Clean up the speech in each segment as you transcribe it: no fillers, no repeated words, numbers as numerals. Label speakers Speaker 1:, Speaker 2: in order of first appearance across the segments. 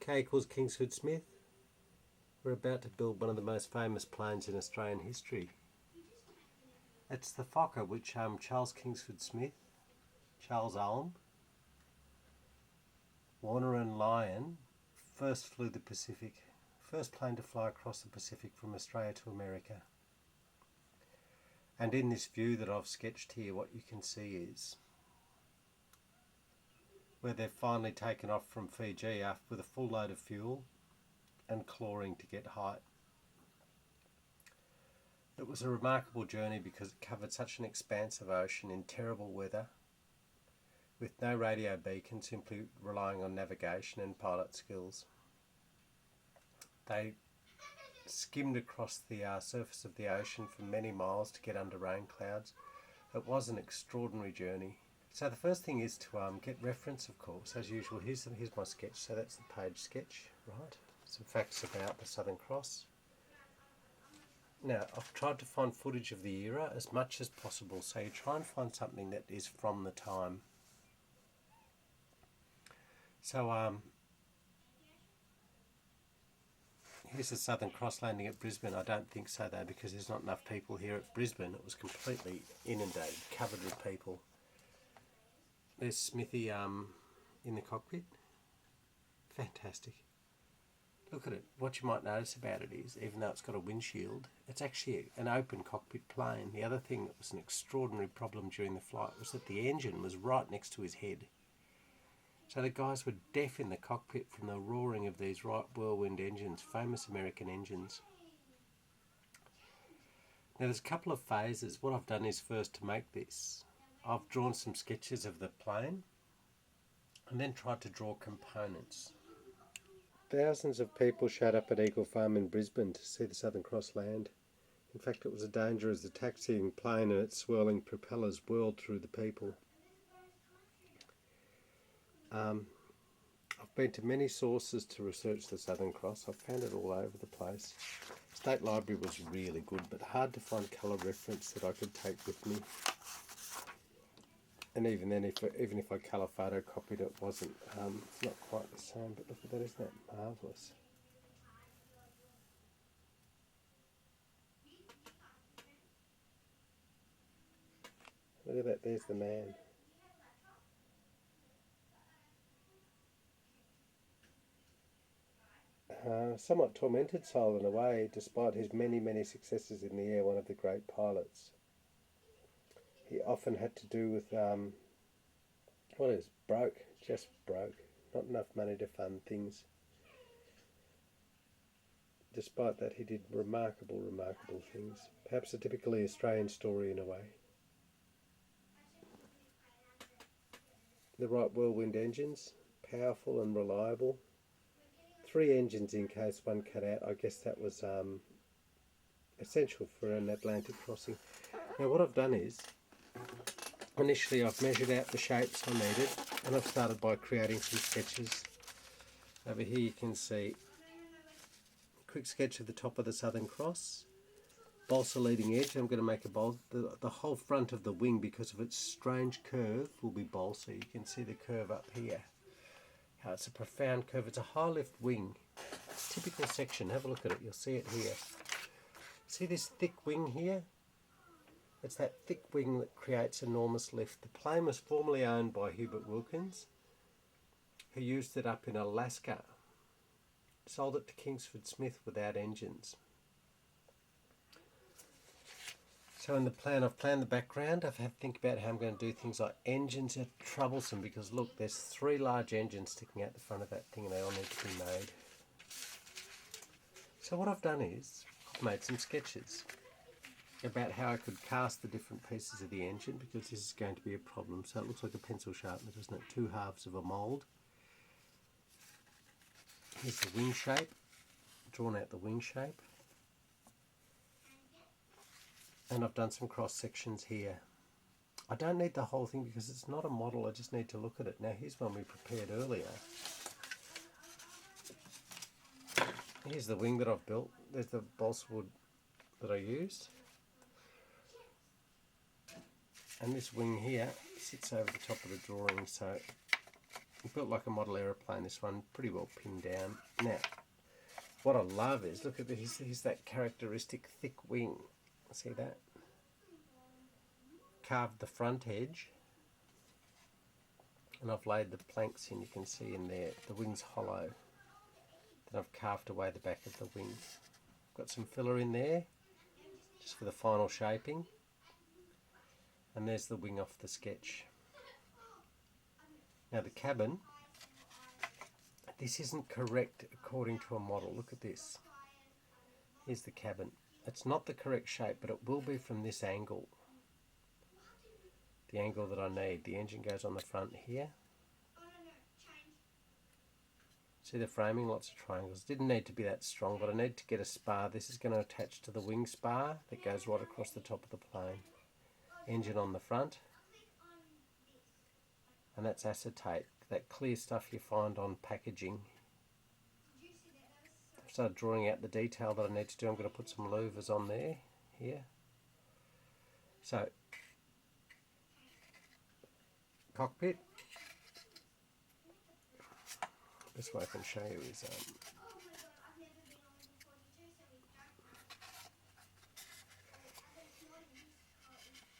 Speaker 1: K equals Kingsford Smith. We're about to build one of the most famous planes in Australian history. It's the Fokker which Charles Kingsford Smith, Charles Ulm, Warner and Lyon first flew the Pacific. First plane to fly across the Pacific from Australia to America. And in this view that I've sketched here, what you can see is where they've finally taken off from Fiji with a full load of fuel and clawing to get height. It was a remarkable journey because it covered such an expanse of ocean in terrible weather, with no radio beacon, simply relying on navigation and pilot skills. They skimmed across the surface of the ocean for many miles to get under rain clouds. It was an extraordinary journey. So the first thing is to get reference, of course, as usual. Here's my sketch. So that's the page sketch, right? Some facts about the Southern Cross. Now, I've tried to find footage of the era as much as possible, so you try and find something that is from the time. So, here's the Southern Cross landing at Brisbane. I don't think so though, because there's not enough people here at Brisbane. It was completely inundated, covered with people. There's Smithy in the cockpit. Fantastic. Look at it. What you might notice about it is, even though it's got a windshield, it's actually an open cockpit plane. The other thing that was an extraordinary problem during the flight was that the engine was right next to his head. So the guys were deaf in the cockpit from the roaring of these Wright whirlwind engines, famous American engines. Now there's a couple of phases. What I've done is first to make this, I've drawn some sketches of the plane and then tried to draw components. Thousands of people showed up at Eagle Farm in Brisbane to see the Southern Cross land. In fact, it was a danger as the taxiing plane and its swirling propellers whirled through the people. I've been to many sources to research the Southern Cross. I've found it all over the place. State Library was really good, but hard to find colour reference that I could take with me. And even then, even if I colour photocopied it, wasn't. It's not quite the same. But look at that! Isn't that marvellous? Look at that! There's the man. Somewhat tormented soul in a way, despite his many successes in the air, one of the great pilots. He often had to do with, just broke, not enough money to fund things. Despite that, he did remarkable things. Perhaps a typically Australian story in a way. The Wright whirlwind engines, powerful and reliable. 3 engines in case one cut out. I guess that was essential for an Atlantic crossing. Now what I've done is, initially I've measured out the shapes I needed, and I've started by creating some sketches. Over here you can see a quick sketch of the top of the Southern Cross. Balsa leading edge. I'm going to make the whole front of the wing, because of its strange curve, will be balsa. You can see the curve up here. How it's a profound curve. It's a high lift wing. Typical section. Have a look at it. You'll see it here. See this thick wing here? It's that thick wing that creates enormous lift. The plane was formerly owned by Hubert Wilkins, who used it up in Alaska. Sold it to Kingsford Smith without engines. So in the plan, I've planned the background. I've had to think about how I'm going to do things like engines are troublesome, because look, there's 3 large engines sticking out the front of that thing and they all need to be made. So what I've done is, I've made some sketches about how I could cast the different pieces of the engine, because this is going to be a problem. So it looks like a pencil sharpener, doesn't it? 2 halves of a mould. Here's the wing shape, drawn out the wing shape. And I've done some cross sections here. I don't need the whole thing because it's not a model, I just need to look at it. Now here's one we prepared earlier. Here's the wing that I've built. There's the balsa wood that I used. And this wing here sits over the top of the drawing, so built like a model aeroplane, this one, pretty well pinned down. Now, what I love is, look at this, here's that characteristic thick wing. See that? Carved the front edge, and I've laid the planks in, you can see in there, the wing's hollow. Then I've carved away the back of the wing. Got some filler in there, just for the final shaping. And there's the wing off the sketch. Now the cabin, this isn't correct according to a model. Look at this. Here's the cabin. It's not the correct shape, but it will be from this angle. The angle that I need. The engine goes on the front here. See the framing? Lots of triangles. Didn't need to be that strong, but I need to get a spar. This is going to attach to the wing spar that goes right across the top of the plane. Engine on the front. And that's acetate, that clear stuff you find on packaging. I've started drawing out the detail that I need to do. I'm going to put some louvers on there, here. So, cockpit. Best way I can show you is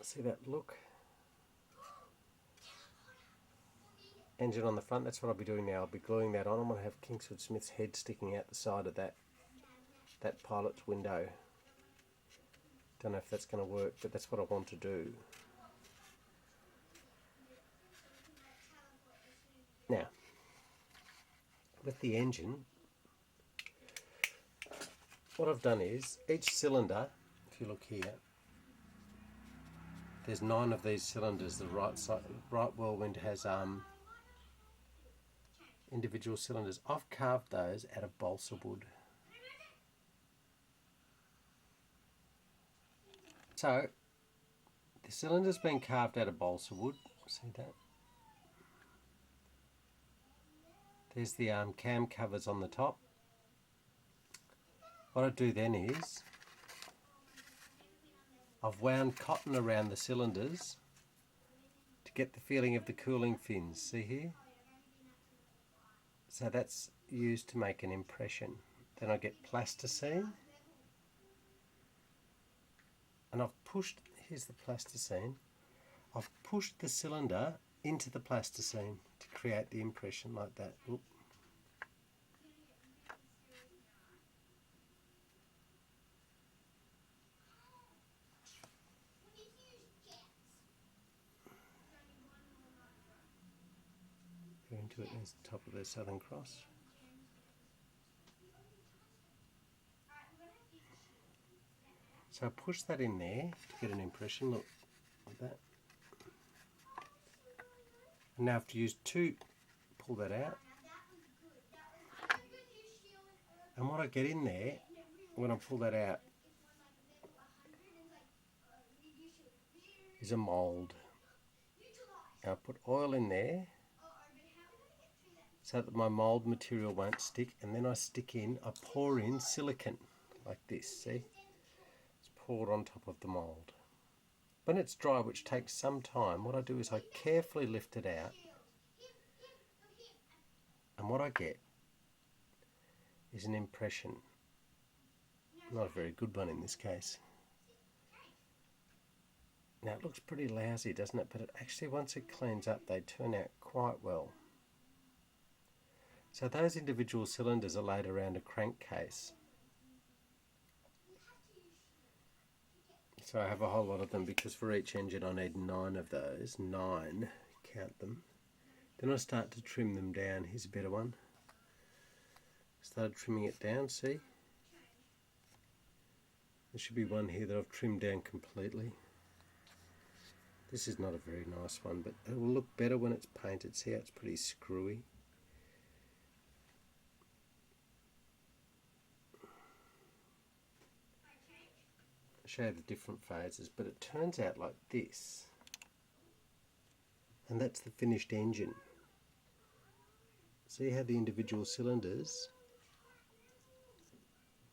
Speaker 1: see that look? Engine on the front, that's what I'll be doing now. I'll be gluing that on. I'm going to have Kingsford Smith's head sticking out the side of that pilot's window. Don't know if that's going to work, but that's what I want to do. Now, with the engine, what I've done is, each cylinder, if you look here, there's 9 of these cylinders. The right whirlwind has individual cylinders. I've carved those out of balsa wood. So, the cylinder's been carved out of balsa wood. See that? There's the cam covers on the top. What I do then is, I've wound cotton around the cylinders to get the feeling of the cooling fins. See here? So that's used to make an impression. Then I get plasticine. And I've pushed, here's the plasticine. I've pushed the cylinder into the plasticine to create the impression like that. Oop. Go into it, there's the top of the Southern Cross. So I push that in there to get an impression, look, like that. And now I have to use two, pull that out. And what I get in there, when I pull that out, is a mould. And I put oil in there so that my mould material won't stick, and then I pour in silicone, like this, see? It's poured on top of the mould. When it's dry, which takes some time, what I do is I carefully lift it out, and what I get is an impression. Not a very good one in this case. Now it looks pretty lousy, doesn't it? But it actually, once it cleans up, they turn out quite well. So those individual cylinders are laid around a crankcase. So I have a whole lot of them because for each engine I need 9 of those. 9, count them. Then I start to trim them down. Here's a better one. Started trimming it down, see? There should be one here that I've trimmed down completely. This is not a very nice one, but it will look better when it's painted. See how it's pretty screwy? Show you the different phases, but it turns out like this, and that's the finished engine. See how the individual cylinders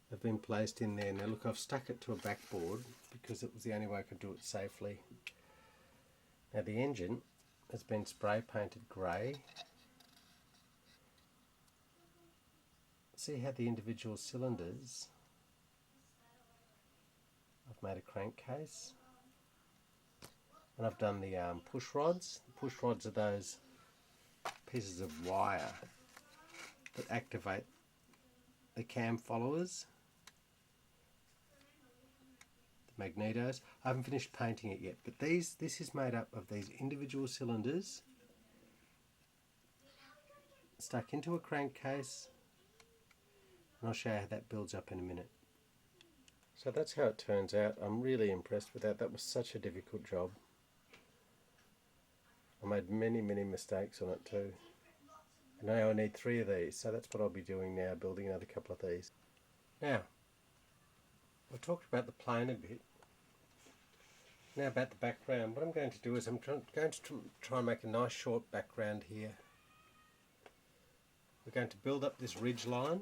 Speaker 1: have been placed in there. Now look, I've stuck it to a backboard because it was the only way I could do it safely. Now the engine has been spray painted grey see how the individual cylinders, I've made a crankcase, and I've done the push rods. The push rods are those pieces of wire that activate the cam followers, the magnetos. I haven't finished painting it yet, but this is made up of these individual cylinders stuck into a crankcase, and I'll show you how that builds up in a minute. So that's how it turns out. I'm really impressed with that. That was such a difficult job. I made many mistakes on it too. And now I need 3 of these, so that's what I'll be doing now, building another couple of these. Now, I've talked about the plane a bit. Now about the background. What I'm going to do is I'm going to try and make a nice short background here. We're going to build up this ridge line.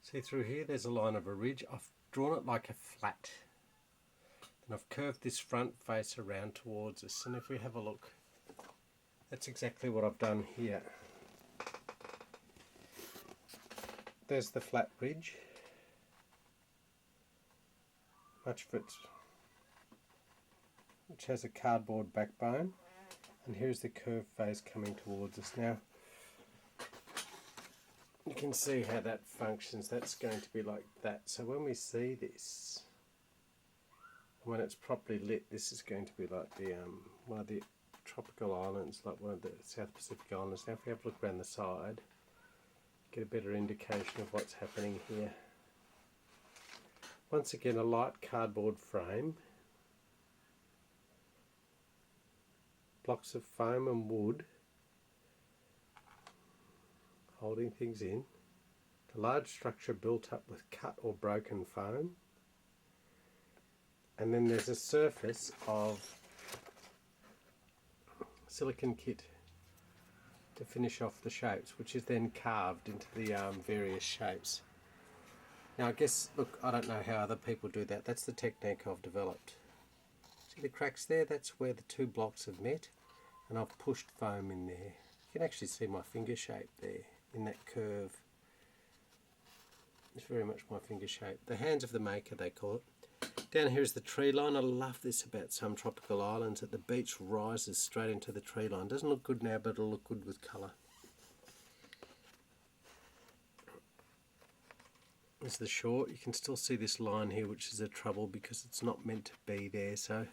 Speaker 1: See through here, there's a line of a ridge. I've drawn it like a flat. Then I've curved this front face around towards us, and if we have a look, that's exactly what I've done here. There's the flat ridge. Much of it which has a cardboard backbone, and here's the curved face coming towards us. Now you can see how that functions. That's going to be like that. So when we see this, when it's properly lit, this is going to be like the one of the tropical islands, like one of the South Pacific islands. Now if we have a look around the side, get a better indication of what's happening here. Once again, a light cardboard frame, blocks of foam and wood holding things in. The large structure built up with cut or broken foam, and then there's a surface of silicon kit to finish off the shapes, which is then carved into the various shapes. Now I guess, look, I don't know how other people do that. That's the technique I've developed. See the cracks there? That's where the 2 blocks have met, and I've pushed foam in there. You can actually see my finger shape there in that curve. It's very much my finger shape. The hands of the maker, they call it. Down here is the tree line. I love this about some tropical islands, that the beach rises straight into the tree line. Doesn't look good now, but it'll look good with colour. There's the shore. You can still see this line here, which is a trouble because it's not meant to be there. So I'm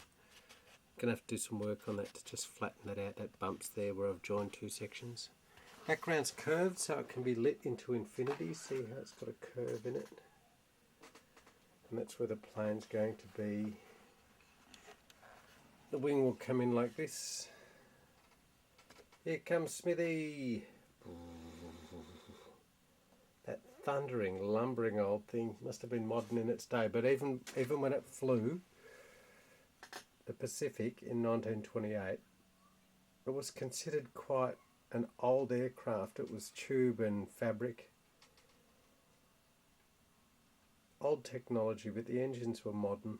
Speaker 1: going to have to do some work on that to just flatten that out. That bumps there where I've joined 2 sections. Background's curved so it can be lit into infinity. See how it's got a curve in it? And that's where the plane's going to be. The wing will come in like this. Here comes Smithy. That thundering, lumbering old thing must have been modern in its day, but even when it flew the Pacific in 1928, it was considered quite an old aircraft. It was tube and fabric. Old technology, but the engines were modern.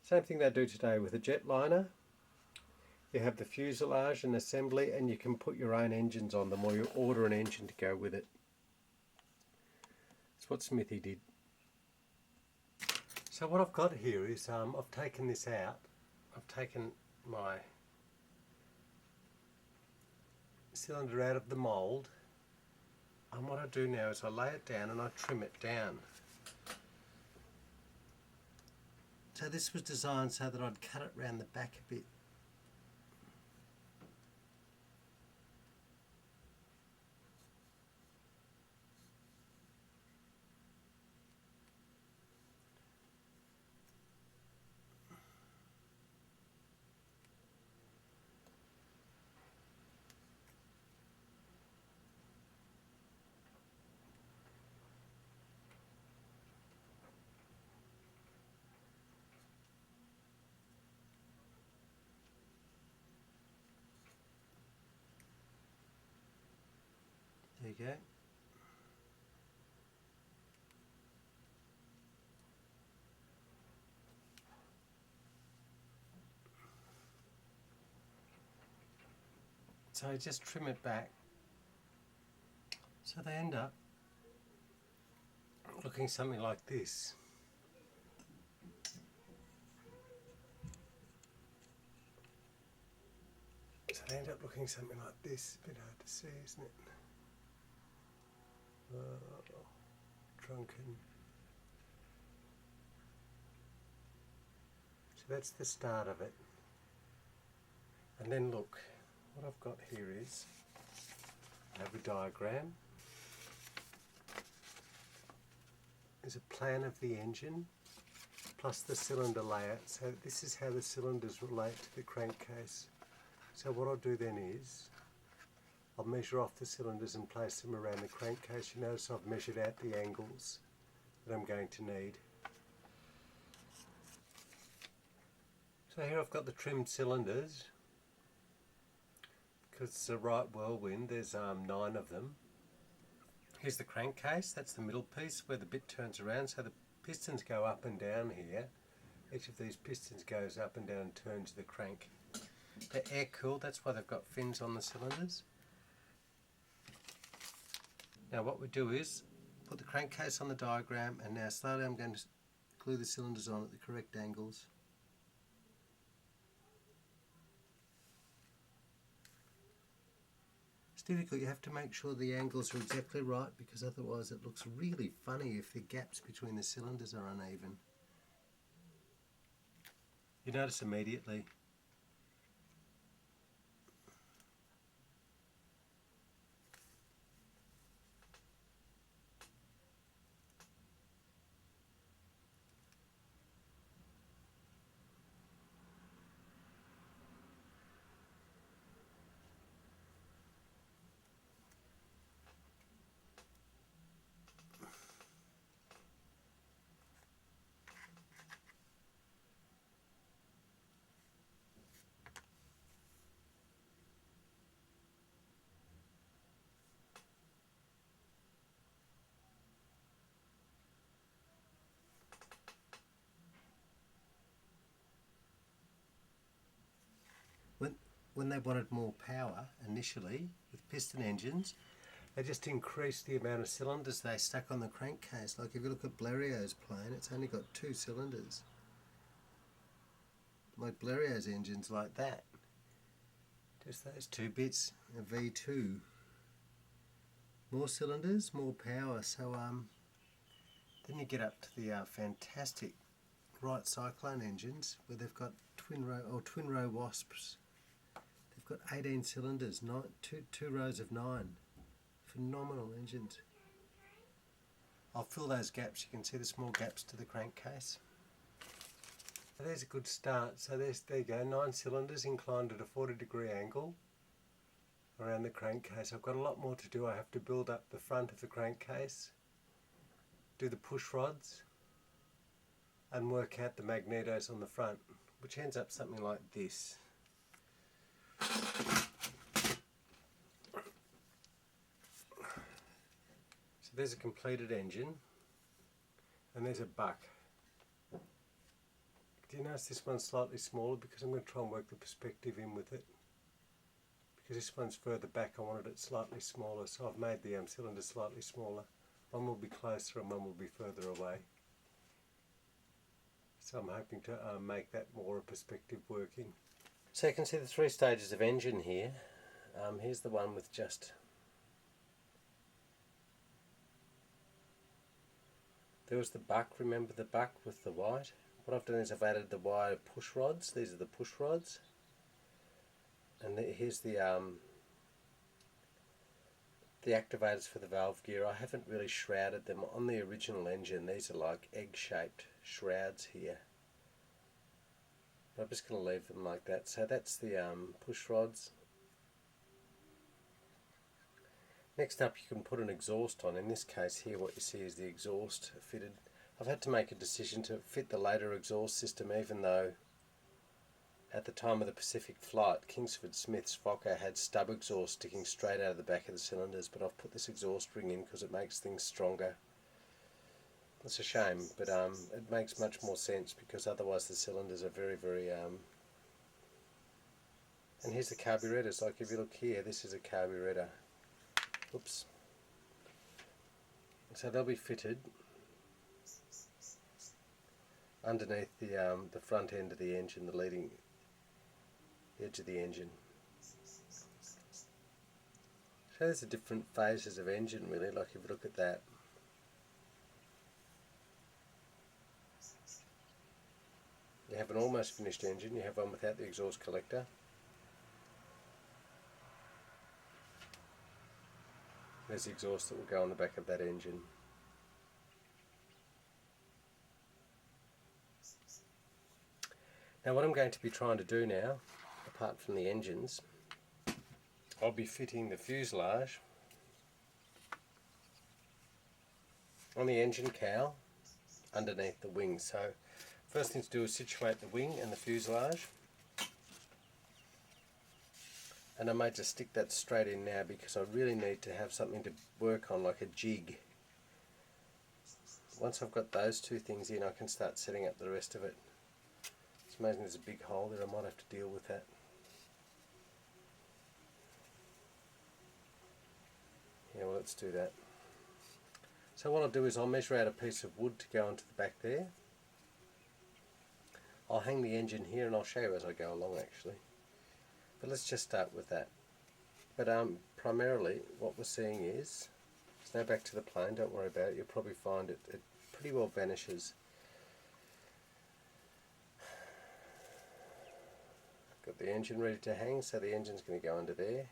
Speaker 1: Same thing they do today with a jetliner. You have the fuselage and assembly, and you can put your own engines on them, or you order an engine to go with it. That's what Smithy did. So what I've got here is I've taken this out. I've taken my cylinder out of the mould, and what I do now is I lay it down and I trim it down. So this was designed so that I'd cut it round the back a bit. There you go. So I just trim it back. So they end up looking something like this. So they end up looking something like this. A bit hard to see, isn't it? Drunken. So that's the start of it. And then look, what I've got here is, I have a diagram. There's a plan of the engine, plus the cylinder layout. So this is how the cylinders relate to the crankcase. So what I'll do then is, I'll measure off the cylinders and place them around the crankcase. You notice I've measured out the angles that I'm going to need. So here I've got the trimmed cylinders. Because it's a right whirlwind, there's 9 of them. Here's the crankcase, that's the middle piece where the bit turns around, so the pistons go up and down here. Each of these pistons goes up and down and turns the crank. They're air cooled, that's why they've got fins on the cylinders. Now what we do is put the crankcase on the diagram, and now slowly I'm going to glue the cylinders on at the correct angles. It's difficult, you have to make sure the angles are exactly right, because otherwise it looks really funny if the gaps between the cylinders are uneven. You notice immediately. When they wanted more power initially with piston engines, they just increased the amount of cylinders they stuck on the crankcase. Like if you look at Blériot's plane, it's only got 2 cylinders. Like Blériot's engine's like that. Just those 2 bits, a V2. More cylinders, more power. So then you get up to the fantastic Wright Cyclone engines where they've got twin row Wasps. They've got 18 cylinders, two rows of 9. Phenomenal engines. I'll fill those gaps. You can see the small gaps to the crankcase. So there's a good start. So there you go, 9 cylinders inclined at a 40-degree angle around the crankcase. I've got a lot more to do. I have to build up the front of the crankcase, do the push rods, and work out the magnetos on the front, which ends up something like this. So there's a completed engine, and there's a buck. Do you notice this one's slightly smaller? Because I'm going to try and work the perspective in with it. Because this one's further back, I wanted it slightly smaller, so I've made the cylinder slightly smaller. One will be closer and one will be further away. So I'm hoping to make that more a perspective working. So you can see the 3 stages of engine here. Here's the one with just... There was the buck, remember the buck with the white? What I've done is I've added the wire push rods. These are the push rods. And here's the activators for the valve gear. I haven't really shrouded them. On the original engine, these are like egg-shaped shrouds here. I'm just going to leave them like that. So that's the push rods. Next up, you can put an exhaust on. In this case here, what you see is the exhaust fitted. I've had to make a decision to fit the later exhaust system, even though at the time of the Pacific flight, Kingsford Smith's Fokker had stub exhaust sticking straight out of the back of the cylinders, but I've put this exhaust ring in because it makes things stronger. It's a shame, but it makes much more sense because otherwise the cylinders are very, very And here's the carburetors. Like if you look here, this is a carburetor. Oops. So they'll be fitted underneath the front end of the engine, the leading edge of the engine. So there's the different phases of engine really, like if you look at that. You have an almost finished engine, you have one without the exhaust collector. There's the exhaust that will go on the back of that engine. Now what I'm going to be trying to do now, apart from the engines, I'll be fitting the fuselage on the engine cowl underneath the wing. So first thing to do is situate the wing and the fuselage, and I might just stick that straight in now because I really need to have something to work on, like a jig. Once I've got those two things in, I can start setting up the rest of it. It's amazing there's a big hole there, I might have to deal with that. Yeah, well, let's do that. So what I'll do is I'll measure out a piece of wood to go onto the back there. I'll hang the engine here and I'll show you as I go along actually. But let's just start with that. But primarily what we're seeing is, let's now back to the plane, don't worry about it, you'll probably find it pretty well vanishes. Got the engine ready to hang, so the engine's going to go under there.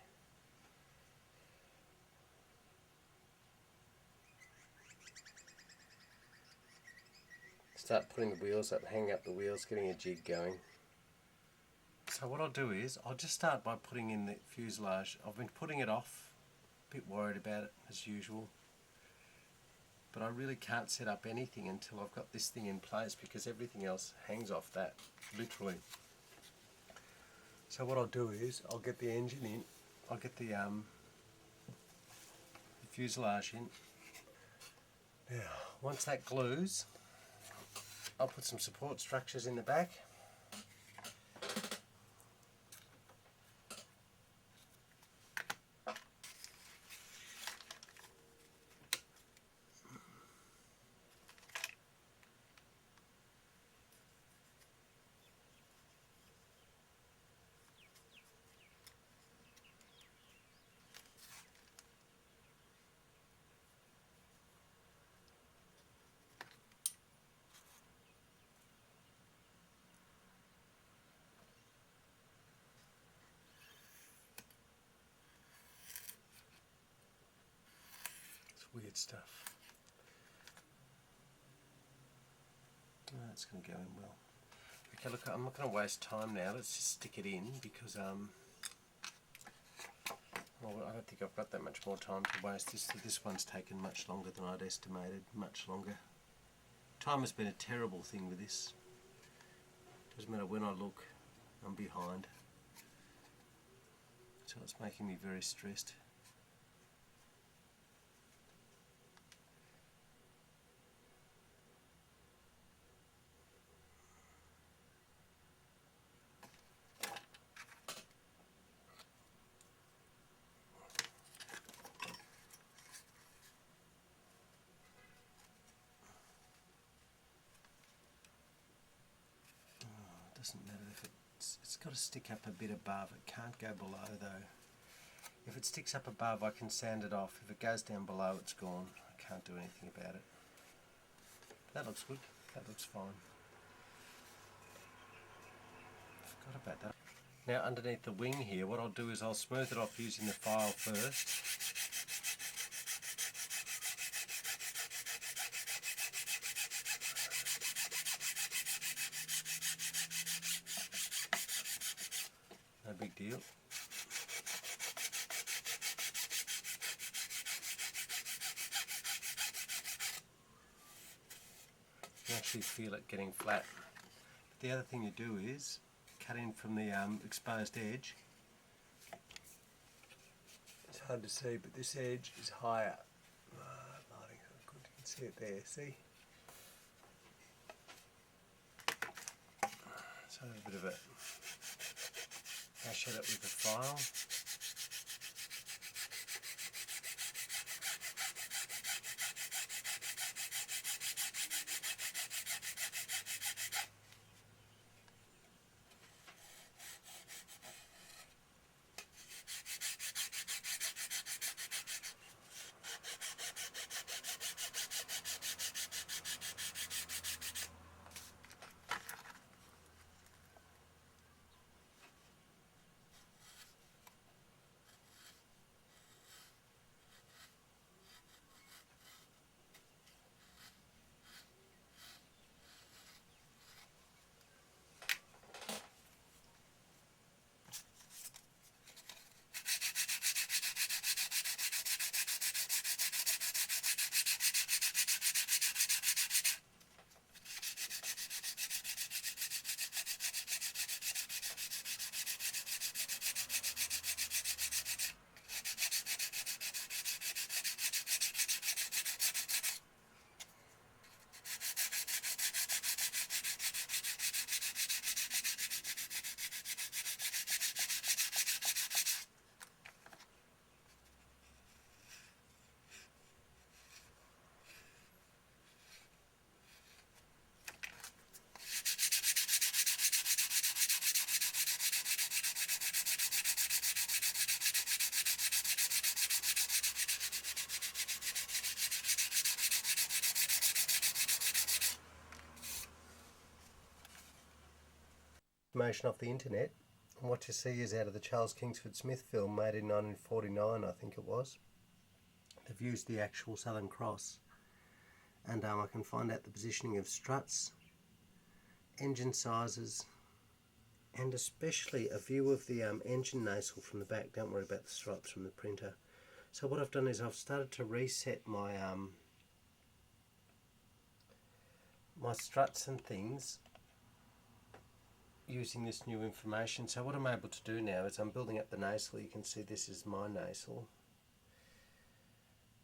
Speaker 1: Start putting the wheels up, hanging up the wheels, getting a jig going. So what I'll do is, I'll just start by putting in the fuselage. I've been putting it off, a bit worried about it as usual. But I really can't set up anything until I've got this thing in place because everything else hangs off that, literally. So what I'll do is, I'll get the engine in, I'll get the fuselage in. Now, once that glues, I'll put some support structures in the back. Weird stuff. Oh, that's going to go in well. Okay, look, I'm not going to waste time now. Let's just stick it in because well, I don't think I've got that much more time to waste. This one's taken much longer than I'd estimated. Much longer. Time has been a terrible thing with this. Doesn't matter when I look, I'm behind. So it's making me very stressed. Doesn't matter if it's got to stick up a bit above. It can't go below though. If it sticks up above, I can sand it off. If it goes down below, it's gone. I can't do anything about it. That looks good. That looks fine. Forgot about that. Now underneath the wing here, what I'll do is I'll smooth it off using the file first. No big deal. You actually feel it getting flat. But the other thing you do is cut in from the exposed edge. It's hard to see, but this edge is higher. Lighting, good, you can see it there, see? So a bit of it. Mash it up with the file. Information off the internet, and what you see is out of the Charles Kingsford Smith film made in 1949, I think it was. They've used the actual Southern Cross, and I can find out the positioning of struts, engine sizes, and especially a view of the engine nacelle from the back. Don't worry about the stripes from the printer. So what I've done is I've started to reset my my struts and things using this new information. So what I'm able to do now is I'm building up the nacelle. You can see this is my nacelle,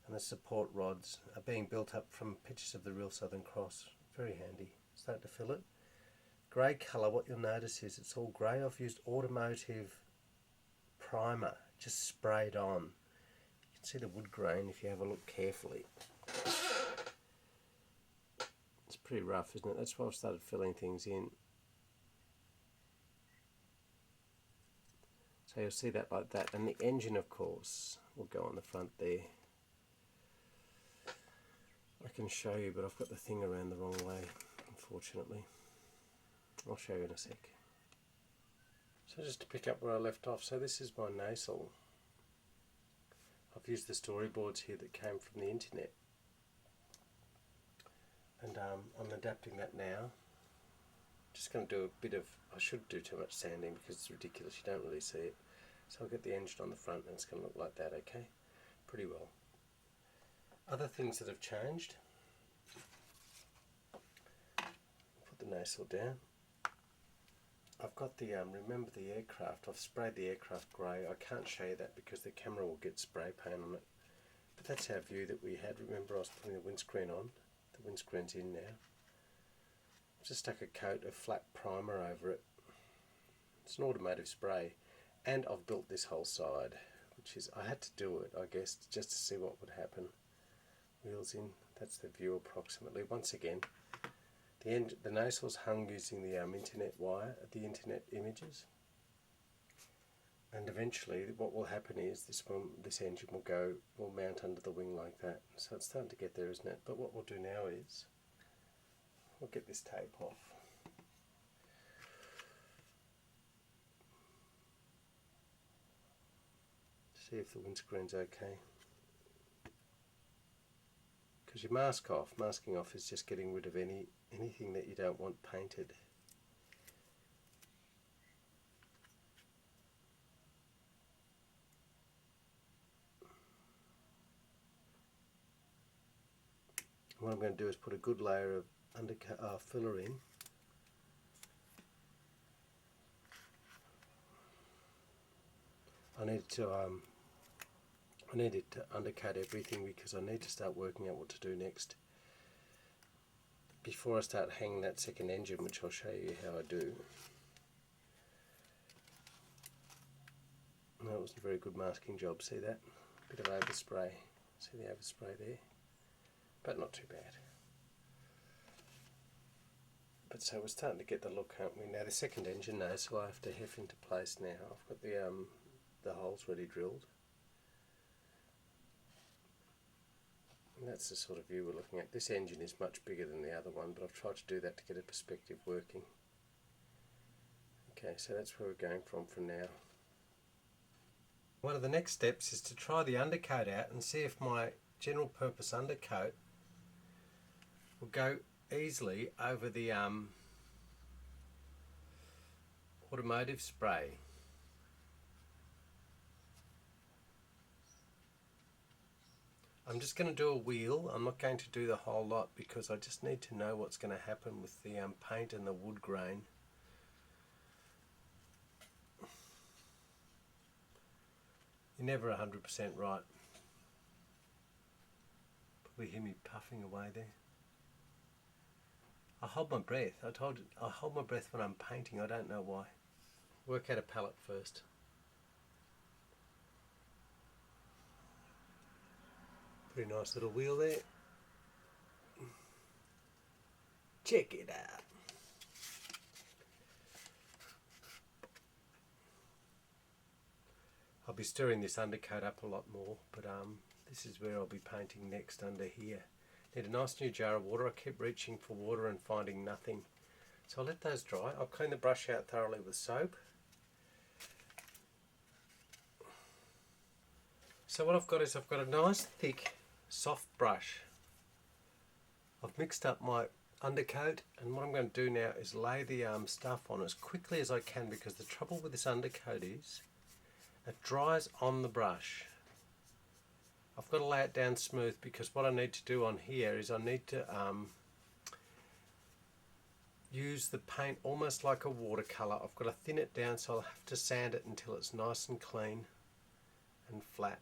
Speaker 1: and the support rods are being built up from pictures of the real Southern Cross. Very handy. Start to fill it. Grey colour, what you'll notice is it's all grey. I've used automotive primer, just sprayed on. You can see the wood grain if you have a look carefully. It's pretty rough, isn't it? That's why I've started filling things in. So you'll see that like that, and the engine of course will go on the front there. I can show you, but I've got the thing around the wrong way, unfortunately. I'll show you in a sec. So just to pick up where I left off, so this is my nacelle. I've used the storyboards here that came from the internet, and I'm adapting that now. Just going to do a bit of, I should do too much sanding because it's ridiculous, you don't really see it. So I'll get the engine on the front and it's going to look like that, okay? Pretty well. Other things that have changed. Put the nacelle down. I've got the, remember the aircraft, I've sprayed the aircraft grey. I can't show you that because the camera will get spray paint on it. But that's our view that we had. Remember I was putting the windscreen on. The windscreen's in now. Just stuck a coat of flat primer over it. It's an automotive spray, and I've built this whole side, which is, I had to do it I guess just to see what would happen. Wheels in, that's the view approximately. Once again, the nacelle's hung using the internet wire, the internet images, and eventually what will happen is this engine will mount under the wing like that. So it's starting to get there, isn't it? But what we'll do now is we'll get this tape off. See if the windscreen's okay. Because you masking off is just getting rid of anything that you don't want painted. And what I'm going to do is put a good layer of filler in. I needed to undercut everything because I need to start working out what to do next. Before I start hanging that second engine, which I'll show you how I do. No, it wasn't a very good masking job. See that? Bit of overspray. See the overspray there? But not too bad. But so we're starting to get the look, aren't we? Now the second engine now, so I have to heft into place now. I've got the holes ready drilled. And that's the sort of view we're looking at. This engine is much bigger than the other one, but I've tried to do that to get a perspective working. Okay, so that's where we're going from now. One of the next steps is to try the undercoat out and see if my general purpose undercoat will go easily over the automotive spray. I'm just going to do a wheel. I'm not going to do the whole lot because I just need to know what's going to happen with the paint and the wood grain. You're never 100% right. Probably hear me puffing away there. I hold my breath. I told you, I hold my breath when I'm painting. I don't know why. Work out a palette first. Pretty nice little wheel there. Check it out. I'll be stirring this undercoat up a lot more, but this is where I'll be painting next under here. Need a nice new jar of water. I keep reaching for water and finding nothing. So I'll let those dry. I'll clean the brush out thoroughly with soap. So what I've got is I've got a nice thick soft brush. I've mixed up my undercoat, and what I'm going to do now is lay the stuff on as quickly as I can, because the trouble with this undercoat is it dries on the brush. I've got to lay it down smooth, because what I need to do on here is I need to use the paint almost like a watercolour. I've got to thin it down, so I'll have to sand it until it's nice and clean and flat.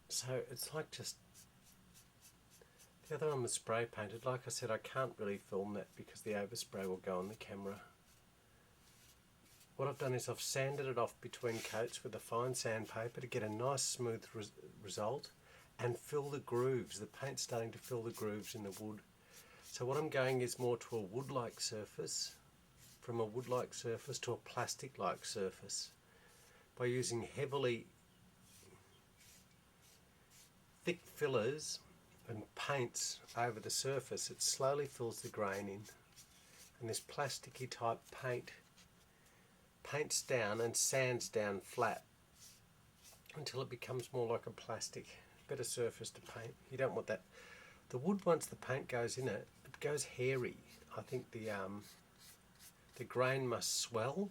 Speaker 1: So it's like just, the other one was spray painted. Like I said, I can't really film that because the overspray will go on the camera. What I've done is I've sanded it off between coats with a fine sandpaper to get a nice smooth result and fill the grooves. The paint's starting to fill the grooves in the wood. So what I'm going is more to a wood-like surface, from a wood-like surface to a plastic-like surface, by using heavily thick fillers and paints over the surface. It slowly fills the grain in, and this plasticky type paint paints down and sands down flat until it becomes more like a plastic, better surface to paint. You don't want that. The wood, once the paint goes in it, it goes hairy. I think the grain must swell.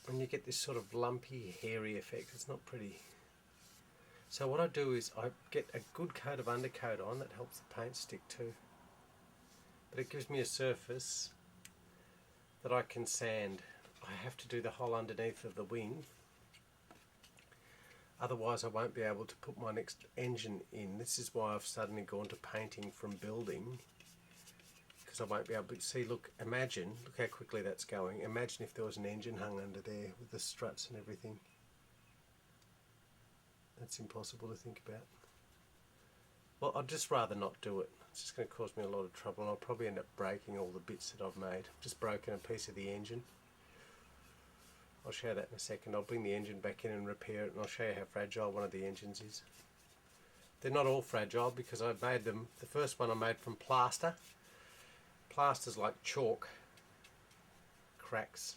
Speaker 1: And you get this sort of lumpy, hairy effect. It's not pretty. So what I do is I get a good coat of undercoat on. That helps the paint stick too. But it gives me a surface that I can sand. I have to do the whole underneath of the wing. Otherwise I won't be able to put my next engine in. This is why I've suddenly gone to painting from building. I won't be able to see. Look how quickly that's going. Imagine if there was an engine hung under there with the struts and everything. That's impossible to think about. Well, I'd just rather not do it. It's just going to cause me a lot of trouble, and I'll probably end up breaking all the bits that I've made. I've just broken a piece of the engine. I'll show you that in a second. I'll bring the engine back in and repair it, and I'll show you how fragile one of the engines is. They're not all fragile, because I've made them. The first one I made from plaster. Plaster's like chalk, cracks,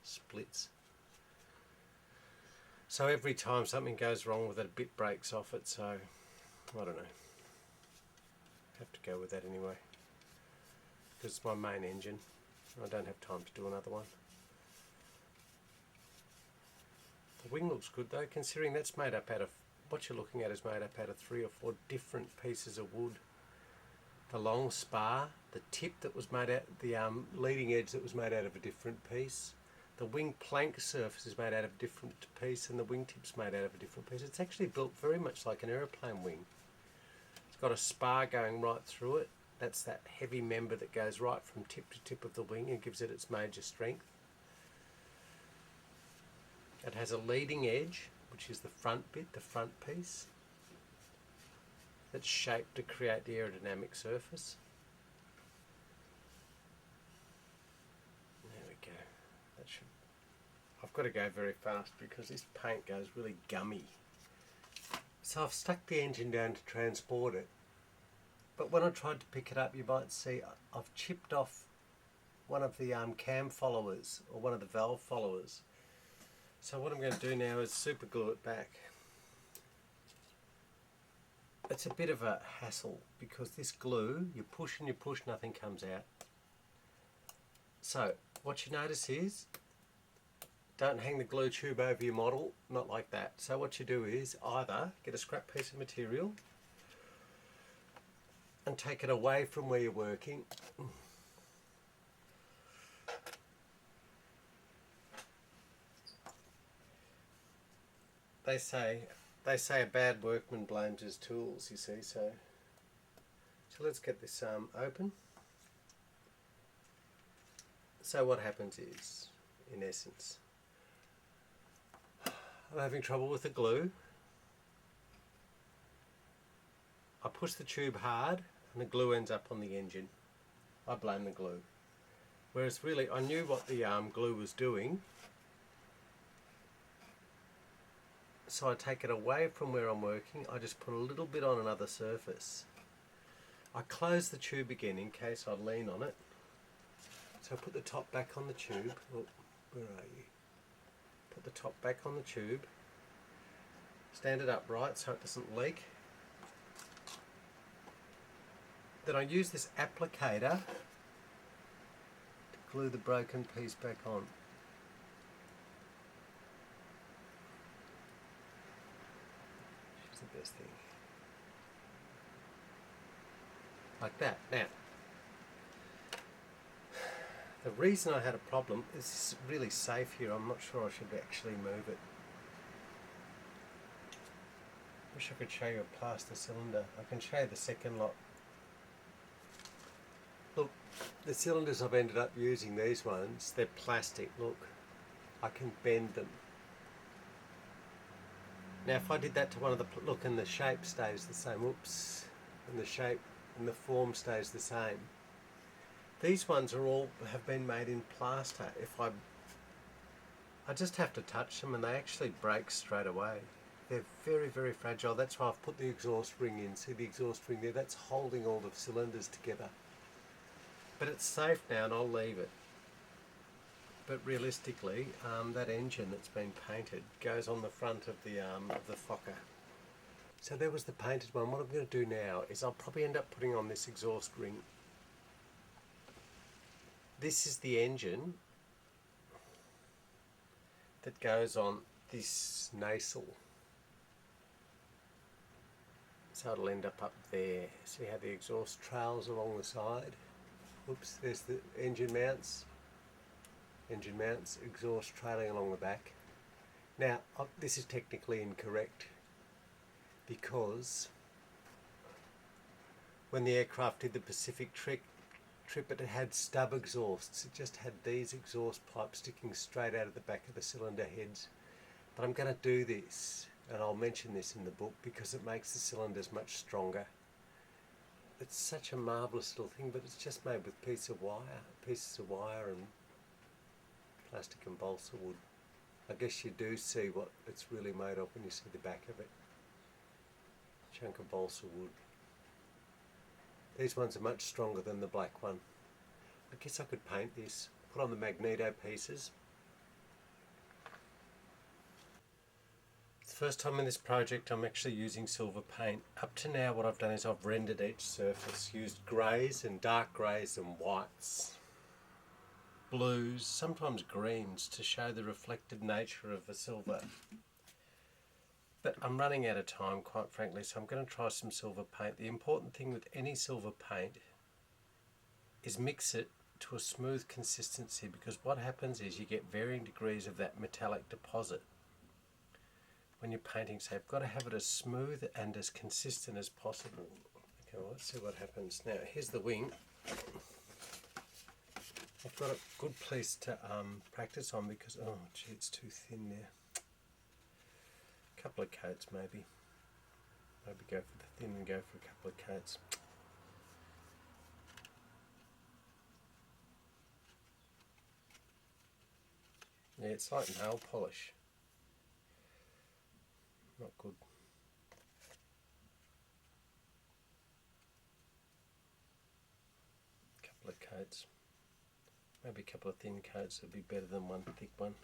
Speaker 1: splits. So every time something goes wrong with it, a bit breaks off it, so I don't know. Have to go with that anyway, because it's my main engine. I don't have time to do another one. The wing looks good though, considering that's made up out of, what you're looking at is made up out of 3 or 4 different pieces of wood. The long spar, the tip that was made out, the leading edge that was made out of a different piece. The wing plank surface is made out of a different piece, and the wingtip's made out of a different piece. It's actually built very much like an aeroplane wing. It's got a spar going right through it. That's that heavy member that goes right from tip to tip of the wing and gives it its major strength. It has a leading edge, which is the front bit, the front piece, that's shaped to create the aerodynamic surface. There we go. That should. I've got to go very fast because this paint goes really gummy. So I've stuck the engine down to transport it. But when I tried to pick it up, you might see I've chipped off one of the cam followers, or one of the valve followers. So what I'm going to do now is super glue it back. It's a bit of a hassle because this glue, you push and you push, nothing comes out. So what you notice is, don't hang the glue tube over your model, not like that. So what you do is either get a scrap piece of material and take it away from where you're working. They say a bad workman blames his tools, you see, so let's get this open. So what happens is, in essence, I'm having trouble with the glue. I push the tube hard and the glue ends up on the engine. I blame the glue. Whereas really I knew what the glue was doing, so I take it away from where I'm working. I just put a little bit on another surface. I close the tube again in case I lean on it. So I put the top back on the tube. Oh, where are you? Put the top back on the tube. Stand it upright so it doesn't leak. Then I use this applicator to glue the broken piece back on. Which is the best thing. Like that. Now, the reason I had a problem is it's really safe here. I'm not sure I should actually move it. Wish I could show you a plaster cylinder. I can show you the second lot. Look, the cylinders I've ended up using, these ones, they're plastic. Look, I can bend them. Now if I did that to one of the, look, and the shape stays the same. Whoops, and the shape and the form stays the same. These ones are all have been made in plaster. If I just have to touch them and they actually break straight away. They're very, very fragile. That's why I've put the exhaust ring in. See the exhaust ring there? That's holding all the cylinders together. But it's safe now and I'll leave it. But realistically, that engine that's been painted goes on the front of the Fokker. So there was the painted one. What I'm going to do now is I'll probably end up putting on this exhaust ring. This is the engine that goes on this nacelle. So it'll end up there. See how the exhaust trails along the side? Oops, there's the engine mounts. Engine mounts, exhaust trailing along the back. Now, this is technically incorrect because when the aircraft did the Pacific trip, it had stub exhausts. It just had these exhaust pipes sticking straight out of the back of the cylinder heads. But I'm going to do this, and I'll mention this in the book, because it makes the cylinders much stronger. It's such a marvellous little thing, but it's just made with pieces of wire and plastic and balsa wood. I guess you do see what it's really made of when you see the back of it. Chunk of balsa wood. These ones are much stronger than the black one. I guess I could paint this, put on the magneto pieces. It's the first time in this project I'm actually using silver paint. Up to now what I've done is I've rendered each surface, used greys and dark greys and whites. blues, sometimes greens, to show the reflected nature of a silver. But I'm running out of time, quite frankly, so I'm going to try some silver paint. The important thing with any silver paint is mix it to a smooth consistency, because what happens is you get varying degrees of that metallic deposit when you're painting, so you've got to have it as smooth and as consistent as possible. Okay, well, let's see what happens. Now, here's the wing. I've got a good piece to practice on because, oh gee, it's too thin there. A couple of coats maybe. Maybe go for the thin and go for a couple of coats. Yeah, it's like nail polish. Not good. Couple of coats. Maybe a couple of thin coats would be better than one thick one.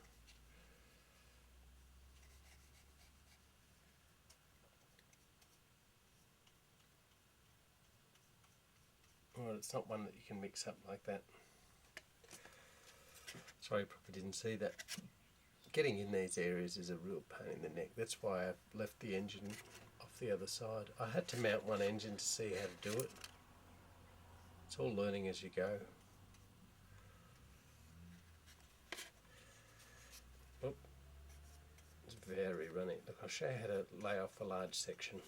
Speaker 1: Well, it's not one that you can mix up like that. Sorry, I probably didn't see that. Getting in these areas is a real pain in the neck. That's why I've left the engine off the other side. I had to mount one engine to see how to do it. It's all learning as you go. Oh, it's very runny. Look, I'll show you how to lay off a large section.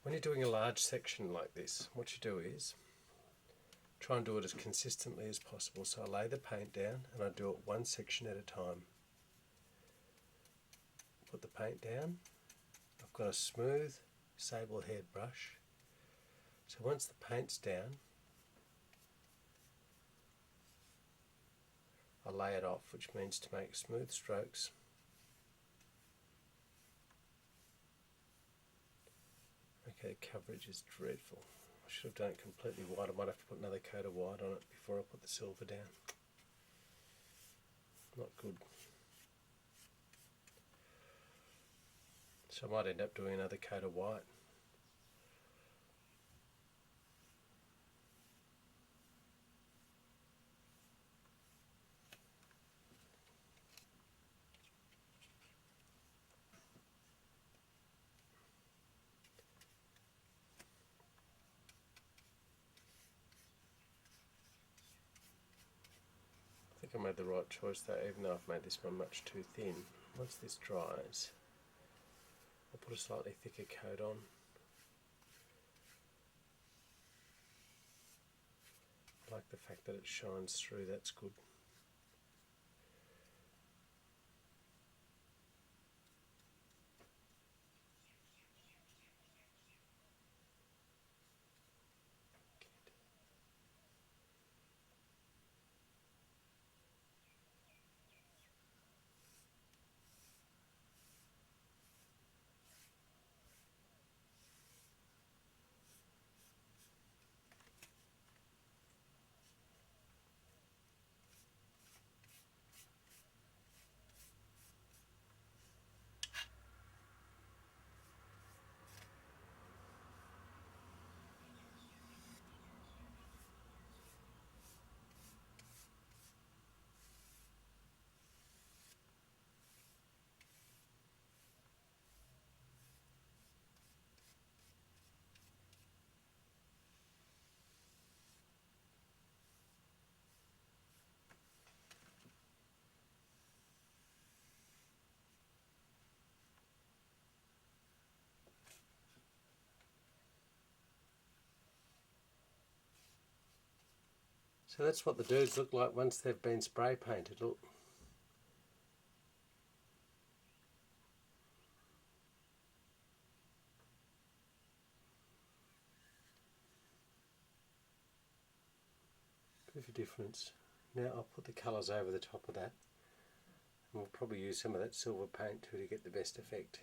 Speaker 1: When you're doing a large section like this, what you do is try and do it as consistently as possible. So I lay the paint down and I do it one section at a time. Put the paint down. I've got a smooth sable-haired brush. So once the paint's down, I lay it off, which means to make smooth strokes. Okay, coverage is dreadful. I should have done it completely white. I might have to put another coat of white on it before I put the silver down. Not good. So I might end up doing another coat of white. I think I made the right choice though, even though I've made this one much too thin. Once this dries, I'll put a slightly thicker coat on. I like the fact that it shines through, that's good. So that's what the dudes look like once they've been spray painted. Look. Bit of a difference. Now I'll put the colours over the top of that. And we'll probably use some of that silver paint too to get the best effect.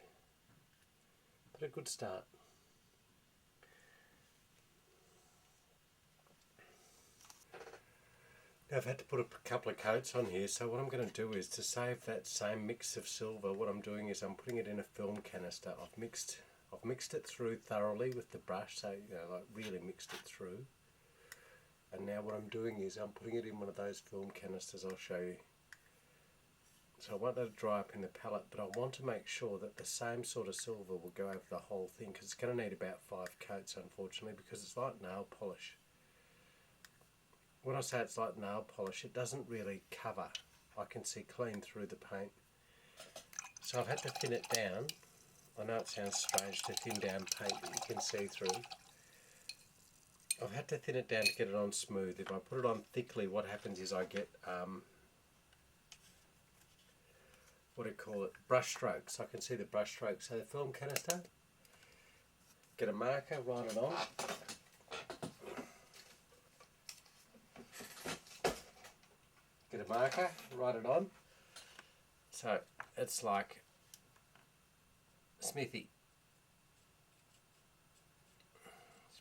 Speaker 1: But a good start. Now I've had to put a couple of coats on here, so what I'm going to do is to save that same mix of silver, what I'm doing is I'm putting it in a film canister. I've mixed it through thoroughly with the brush, so like really mixed it through. And now what I'm doing is I'm putting it in one of those film canisters I'll show you. So I want that to dry up in the palette, but I want to make sure that the same sort of silver will go over the whole thing, because it's going to need about 5 coats, unfortunately, because it's like nail polish. When I say it's like nail polish, it doesn't really cover. I can see clean through the paint. So I've had to thin it down. I know it sounds strange to thin down paint that you can see through. I've had to thin it down to get it on smooth. If I put it on thickly, what happens is I get what do you call it? Brush strokes. I can see the brush strokes. So the film canister, get a marker, write it on. Get a marker, write it on. So it's like Smithy.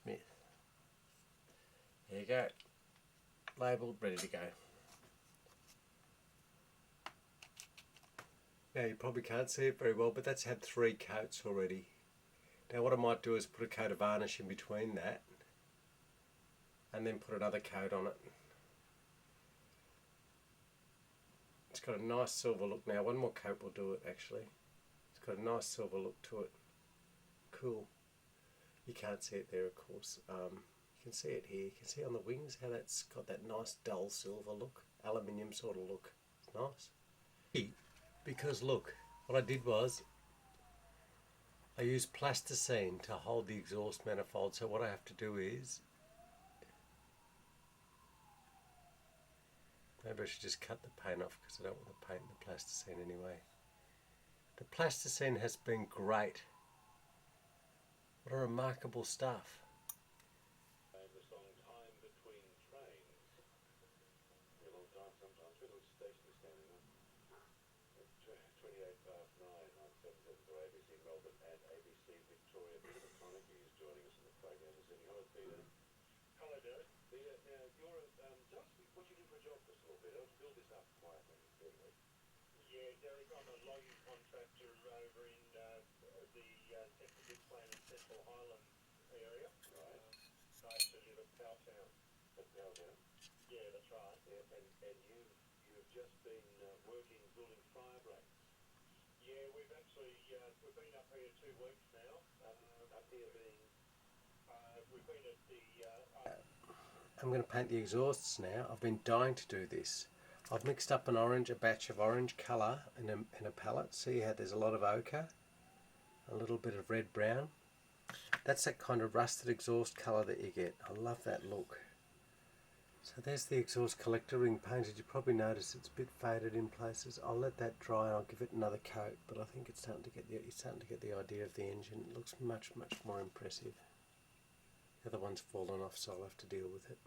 Speaker 1: Smith. There you go. Labelled, ready to go. Now you probably can't see it very well, but that's had 3 coats already. Now what I might do is put a coat of varnish in between that and then put another coat on it. It's got a nice silver look now. One more coat will do it actually. It's got a nice silver look to it. Cool. You can't see it there of course. You can see it here. You can see on the wings how that's got that nice dull silver look. Aluminium sort of look. It's nice. Because look, what I did was I used plasticine to hold the exhaust manifold, so what I have to do is, maybe I should just cut the paint off because I don't want to paint the plasticine anyway. The plasticine has been great. What a remarkable stuff.
Speaker 2: Yeah, Derek, I'm a logging contractor over in the Central Big Plain and Central Highlands area. Right. I actually live at Powtown. At Powtown? Yeah, that's right. Yeah, and you've just been working building fire breaks? Yeah, we've actually we've been up here 2 weeks now. Up here being we've been at the
Speaker 1: I'm going to paint the exhausts now. I've been dying to do this. I've mixed up a batch of orange colour in a palette. See how there's a lot of ochre, a little bit of red brown. That's that kind of rusted exhaust colour that you get. I love that look. So there's the exhaust collector ring painted. You probably notice it's a bit faded in places. I'll let that dry and I'll give it another coat. But I think it's starting to get the idea of the engine. It looks much more impressive. The other one's fallen off, so I'll have to deal with it.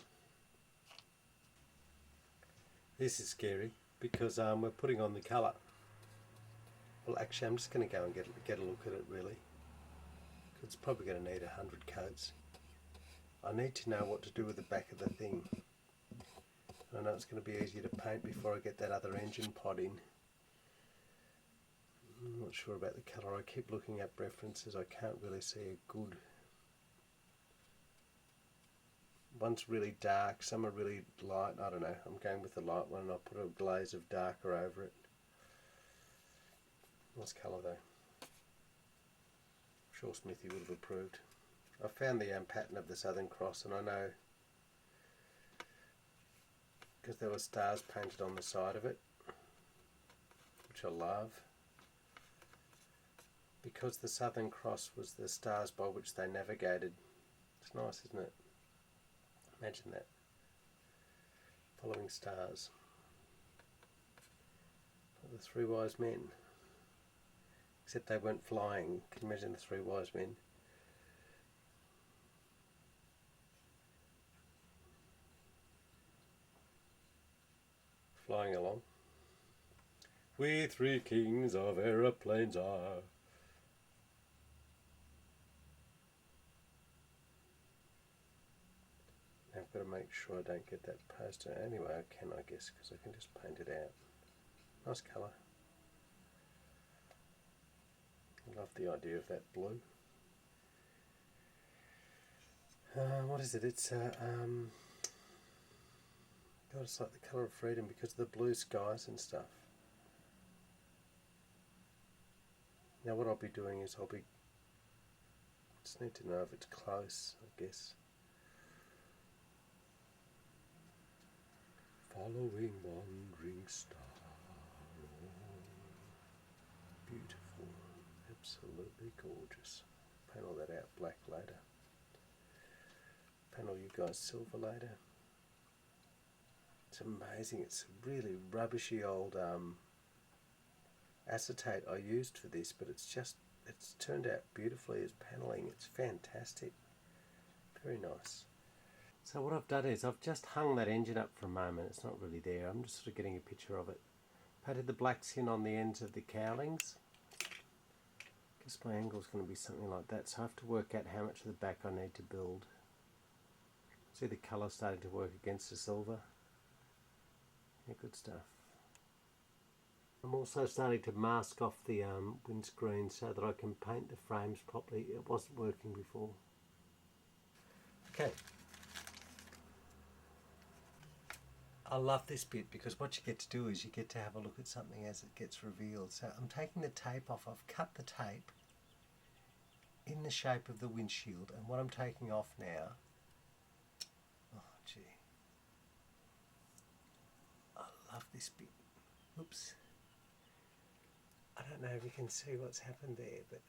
Speaker 1: This is scary because we're putting on the colour. Well, actually, I'm just going to go and get a look at it really. It's probably going to need 100 coats. I need to know what to do with the back of the thing. I know it's going to be easier to paint before I get that other engine pod in. I'm not sure about the colour. I keep looking at references. I can't really see a good. One's really dark, some are really light. I don't know. I'm going with the light one and I'll put a glaze of darker over it. Nice colour though. I'm sure Smithy would have approved. I found the pattern of the Southern Cross and I know because there were stars painted on the side of it, which I love. Because the Southern Cross was the stars by which they navigated. It's nice, isn't it? Imagine that. Following stars. Like the 3 wise men. Except they weren't flying. Can you imagine the 3 wise men? Flying along. We 3 kings of aeroplanes are. I've got to make sure I don't get that poster. Anyway, I can, I guess, because I can just paint it out. Nice colour. I love the idea of that blue. What is it? It's God, it's like the colour of freedom because of the blue skies and stuff. Now what I'll be doing is just need to know if it's close, I guess. Following wandering star. Beautiful. Absolutely gorgeous. Paint all that out black later. Paint all you guys silver later. It's amazing. It's a really rubbishy old acetate I used for this, but it's turned out beautifully as paneling. It's fantastic. Very nice. So what I've done is I've just hung that engine up for a moment. It's not really there. I'm just sort of getting a picture of it. Painted the black skin on the ends of the cowlings. I guess my angle is going to be something like that, so I have to work out how much of the back I need to build. See the colour starting to work against the silver. Yeah, good stuff. I'm also starting to mask off the windscreen so that I can paint the frames properly. It wasn't working before. Okay. I love this bit because what you get to do is you get to have a look at something as it gets revealed. So I'm taking the tape off. I've cut the tape in the shape of the windshield, and what I'm taking off now, oh gee, I love this bit. Oops. I don't know if you can see what's happened there, but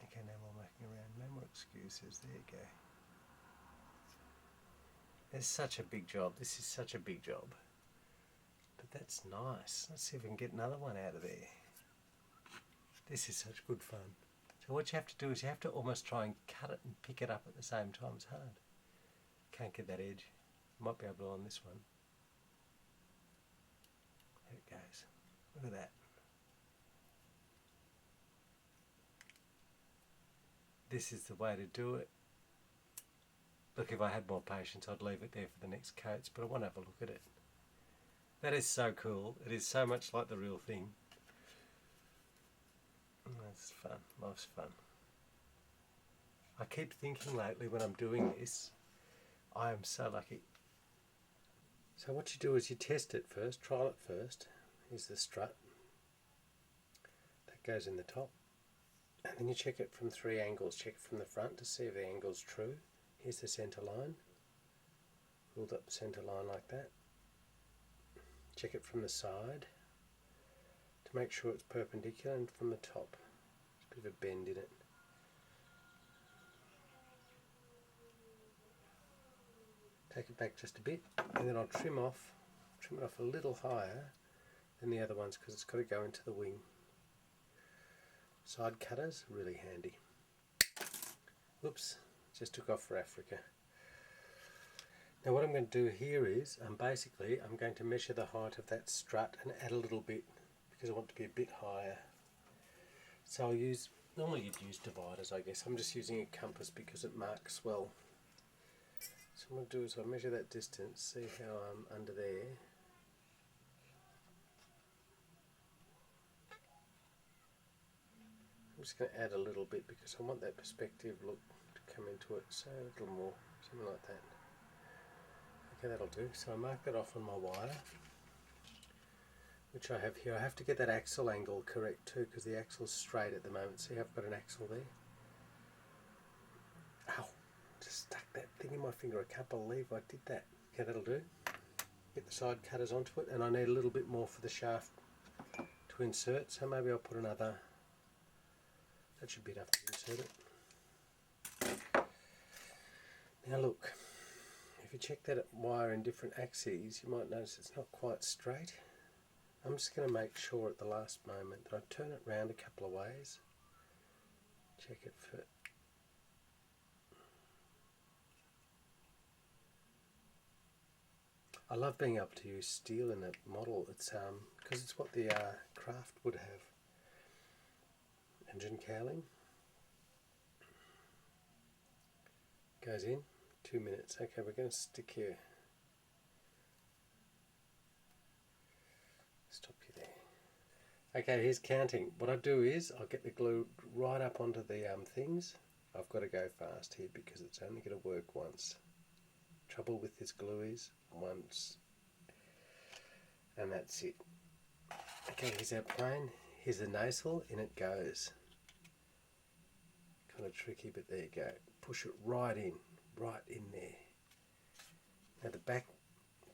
Speaker 1: okay, now we're making around. No more excuses. There you go. It's such a big job. This is such a big job. But that's nice. Let's see if we can get another one out of there. This is such good fun. So what you have to do is you have to almost try and cut it and pick it up at the same time. It's hard. Can't get that edge. Might be able to on this one. There it goes. Look at that. This is the way to do it. Look, if I had more patience, I'd leave it there for the next coats, but I want to have a look at it. That is so cool. It is so much like the real thing. That's fun. Life's fun. I keep thinking lately when I'm doing this, I am so lucky. So what you do is you test it first, trial it first. Here's the strut. That goes in the top. And then you check it from 3 angles. Check it from the front to see if the angle's true. Here's the centre line. Build up the centre line like that. Check it from the side to make sure it's perpendicular, and from the top. There's a bit of a bend in it. Take it back just a bit, and then I'll trim it off a little higher than the other ones because it's got to go into the wing. Side cutters, really handy. Whoops, just took off for Africa. Now what I'm going to do here is, I'm going to measure the height of that strut and add a little bit because I want it to be a bit higher. So I'll use, normally you'd use dividers I guess, I'm just using a compass because it marks well. So what I'm going to do is I'll measure that distance, see how I'm under there. I'm just going to add a little bit because I want that perspective look to come into it, so a little more, something like that. Okay, that'll do. So I mark that off on my wire, which I have here. I have to get that axle angle correct too because the axle's straight at the moment. See, I've got an axle there. Ow! Just stuck that thing in my finger. I can't believe I did that. Okay, that'll do. Get the side cutters onto it, and I need a little bit more for the shaft to insert, so maybe I'll put another. That should be enough to insert it. Now look, if you check that wire in different axes, you might notice it's not quite straight. I'm just going to make sure at the last moment that I turn it round a couple of ways. Check it for. I love being able to use steel in a model. It's because it's what the craft would have. Engine cowling goes in 2 minutes. Okay, we're going to stick here. Stop you there. Okay, here's counting. What I do is I'll get the glue right up onto the things. I've got to go fast here because it's only going to work once. Trouble with this glue is once, and that's it. Okay, here's our plane. Here's the nasal, in it goes. Kind of tricky, but there you go. Push it right in there. Now the back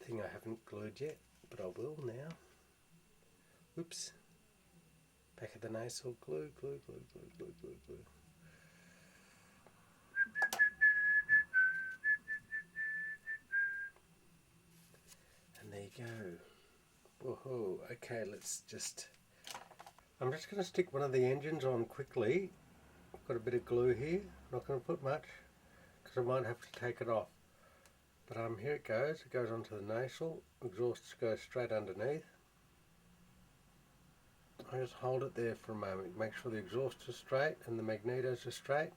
Speaker 1: thing I haven't glued yet, but I will now. Whoops. Back of the nasal, glue. And there you go. Woohoo. Okay, I'm just going to stick one of the engines on quickly. I've got a bit of glue here. I'm not going to put much because I might have to take it off. But here it goes. It goes onto the nasal. Exhaust goes straight underneath. I just hold it there for a moment. Make sure the exhaust is straight and the magnetos are straight.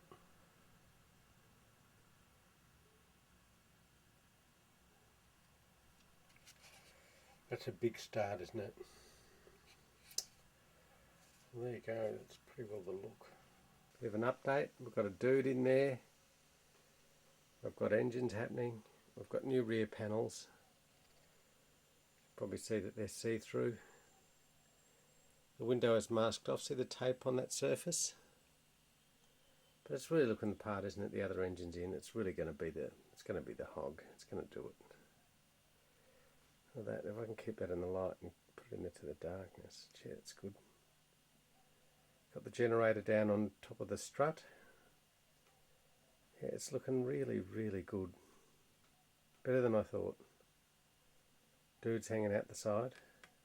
Speaker 1: That's a big start, isn't it? There you go. That's pretty well the look. Bit of an update. We've got a dude in there. I've got engines happening. We've got new rear panels. Probably see that they're see-through. The window is masked off. See the tape on that surface? But it's really looking the part, isn't it? The other engine's in. It's really going to be the hog. It's going to do it. Look at that. If I can keep that in the light and put it into the darkness. Gee, it's good. Got the generator down on top of the strut. Yeah, it's looking really, really good. Better than I thought. Dudes hanging out the side,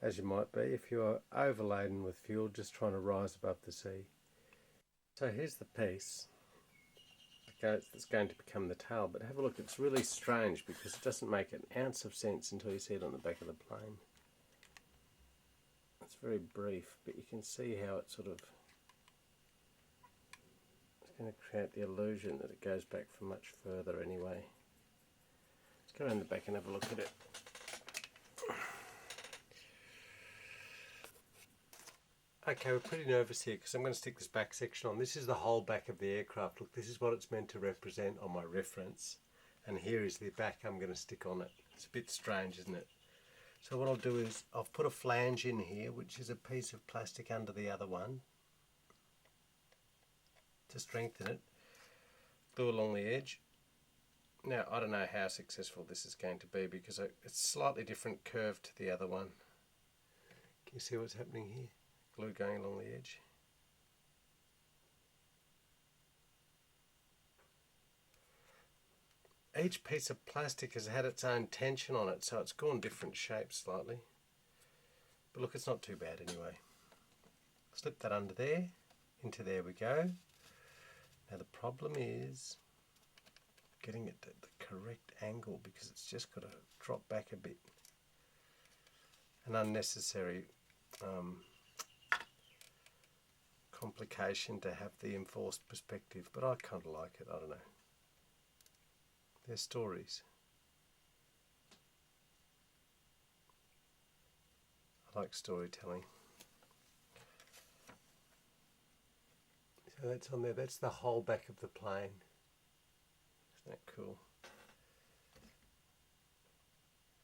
Speaker 1: as you might be if you're overladen with fuel just trying to rise above the sea. So here's the piece that's going to become the tail, but have a look. It's really strange because it doesn't make an ounce of sense until you see it on the back of the plane. It's very brief, but you can see how it sort of, it's going to create the illusion that it goes back for much further anyway. Let's go around the back and have a look at it. Okay, we're pretty nervous here because I'm going to stick this back section on. This is the whole back of the aircraft. Look, this is what it's meant to represent on my reference. And here is the back I'm going to stick on it. It's a bit strange, isn't it? So what I'll do is I've put a flange in here, which is a piece of plastic under the other one to strengthen it. Glue along the edge. Now, I don't know how successful this is going to be because it's slightly different curve to the other one. Can you see what's happening here? Glue going along the edge. Each piece of plastic has had its own tension on it, so it's gone different shapes slightly. But look, it's not too bad anyway. Slip that under there, into there we go. Now the problem is getting it at the correct angle because it's just got to drop back a bit. An unnecessary complication to have the enforced perspective, but I kind of like it. I don't know. They're stories. I like storytelling. So that's on there. That's the whole back of the plane. Isn't that cool?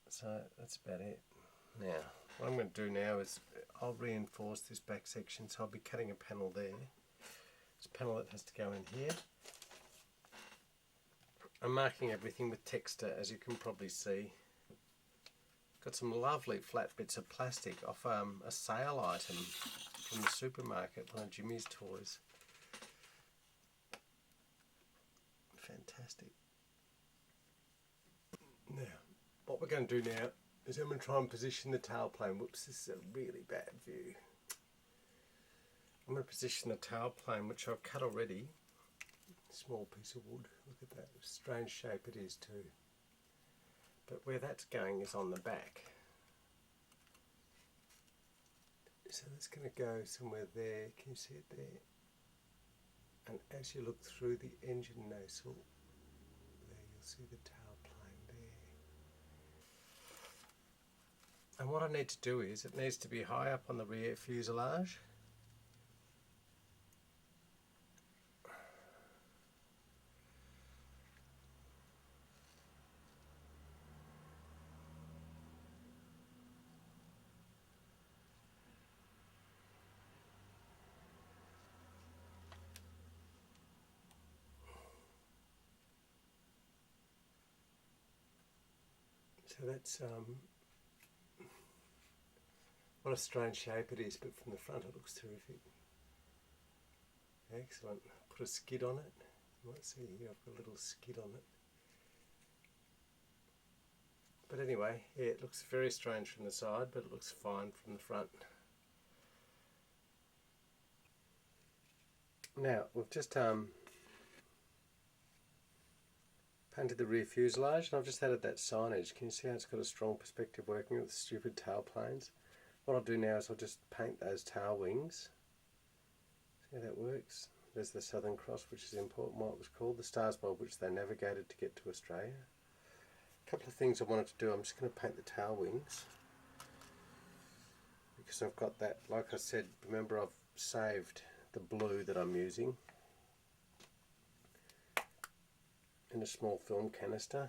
Speaker 1: So that's about it. Now, what I'm going to do now is I'll reinforce this back section, so I'll be cutting a panel there. It's a panel that has to go in here. I'm marking everything with texture, as you can probably see. Got some lovely flat bits of plastic off a sale item from the supermarket, one of Jimmy's toys. Fantastic. Now, what we're going to do now is I'm going to try and position the tailplane. Whoops, this is a really bad view. I'm going to position the tailplane, which I've cut already. Small piece of wood. Look at that. Strange shape it is too. But where that's going is on the back. So that's going to go somewhere there. Can you see it there? And as you look through the engine nasal, there you'll see the tailplane there. And what I need to do is, it needs to be high up on the rear fuselage. So that's what a strange shape it is, but from the front it looks terrific. Excellent. Put a skid on it. You might see here I've got a little skid on it. But anyway, yeah, it looks very strange from the side, but it looks fine from the front. Now, we've just painted the rear fuselage, and I've just added that signage. Can you see how it's got a strong perspective working with the stupid tail planes? What I'll do now is I'll just paint those tail wings. See how that works? There's the Southern Cross, which is important, what it was called, the stars by which they navigated to get to Australia. A couple of things I wanted to do. I'm just going to paint the tail wings, because I've got that, like I said, remember I've saved the blue that I'm using in a small film canister.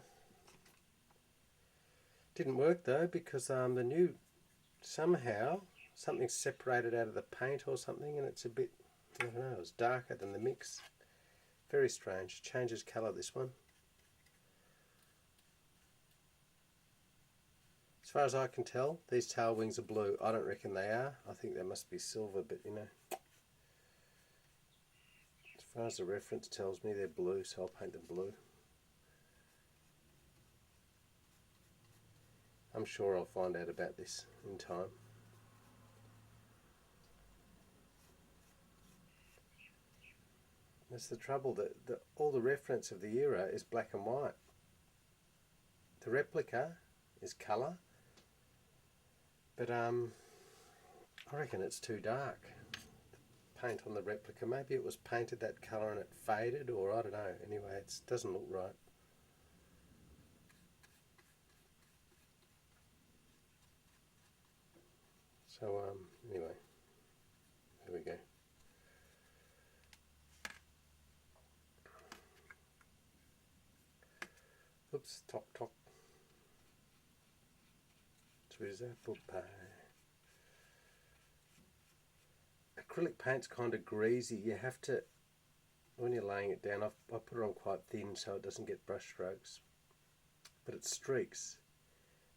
Speaker 1: Didn't work though, because somehow something's separated out of the paint or something, and it's a bit, I don't know, it's darker than the mix. Very strange. Changes colour, this one. As far as I can tell, these tail wings are blue. I don't reckon they are. I think they must be silver, but you know. As far as the reference tells me, they're blue, so I'll paint them blue. I'm sure I'll find out about this in time. That's the trouble, that all the reference of the era is black and white. The replica is colour, but I reckon it's too dark. The paint on the replica, maybe it was painted that colour and it faded, or I don't know. Anyway, it doesn't look right. So anyway, there we go. Oops, top. Sweet as apple pie. Acrylic paint's kind of greasy. You have to, when you're laying it down, I put it on quite thin so it doesn't get brush strokes. But it streaks.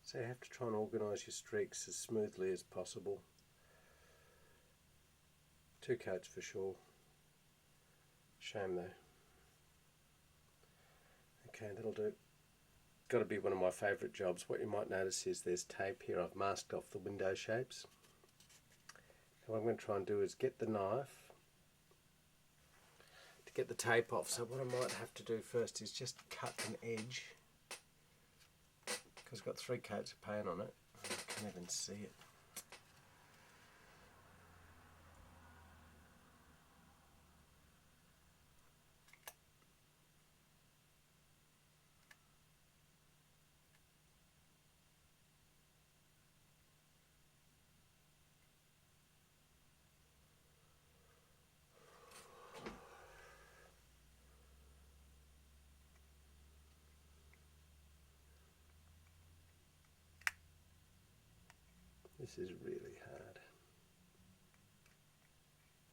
Speaker 1: So you have to try and organise your streaks as smoothly as possible. 2 coats for sure. Shame though. Okay, that'll do. Got to be one of my favourite jobs. What you might notice is there's tape here. I've masked off the window shapes. And what I'm going to try and do is get the knife to get the tape off. So what I might have to do first is just cut an edge, because I've got 3 coats of paint on it. I can't even see it. This is really hard.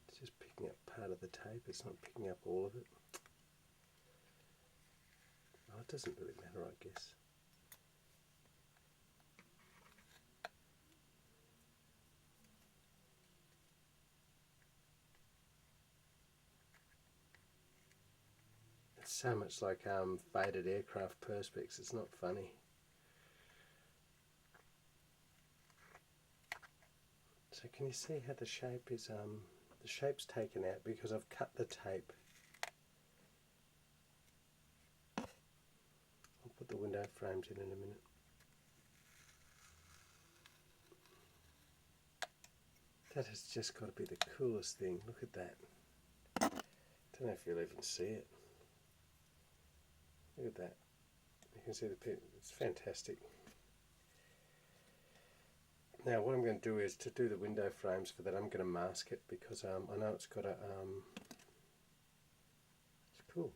Speaker 1: It's just picking up part of the tape, it's not picking up all of it. Oh, it doesn't really matter, I guess. It's so much like faded aircraft perspex, it's not funny. So can you see how the shape is, the shape's taken out because I've cut the tape. I'll put the window frames in a minute. That has just got to be the coolest thing. Look at that. Don't know if you'll even see it. Look at that. You can see the pin. It's fantastic. Now what I'm going to do is to do the window frames for that, I'm going to mask it because I know it's got a it's cool.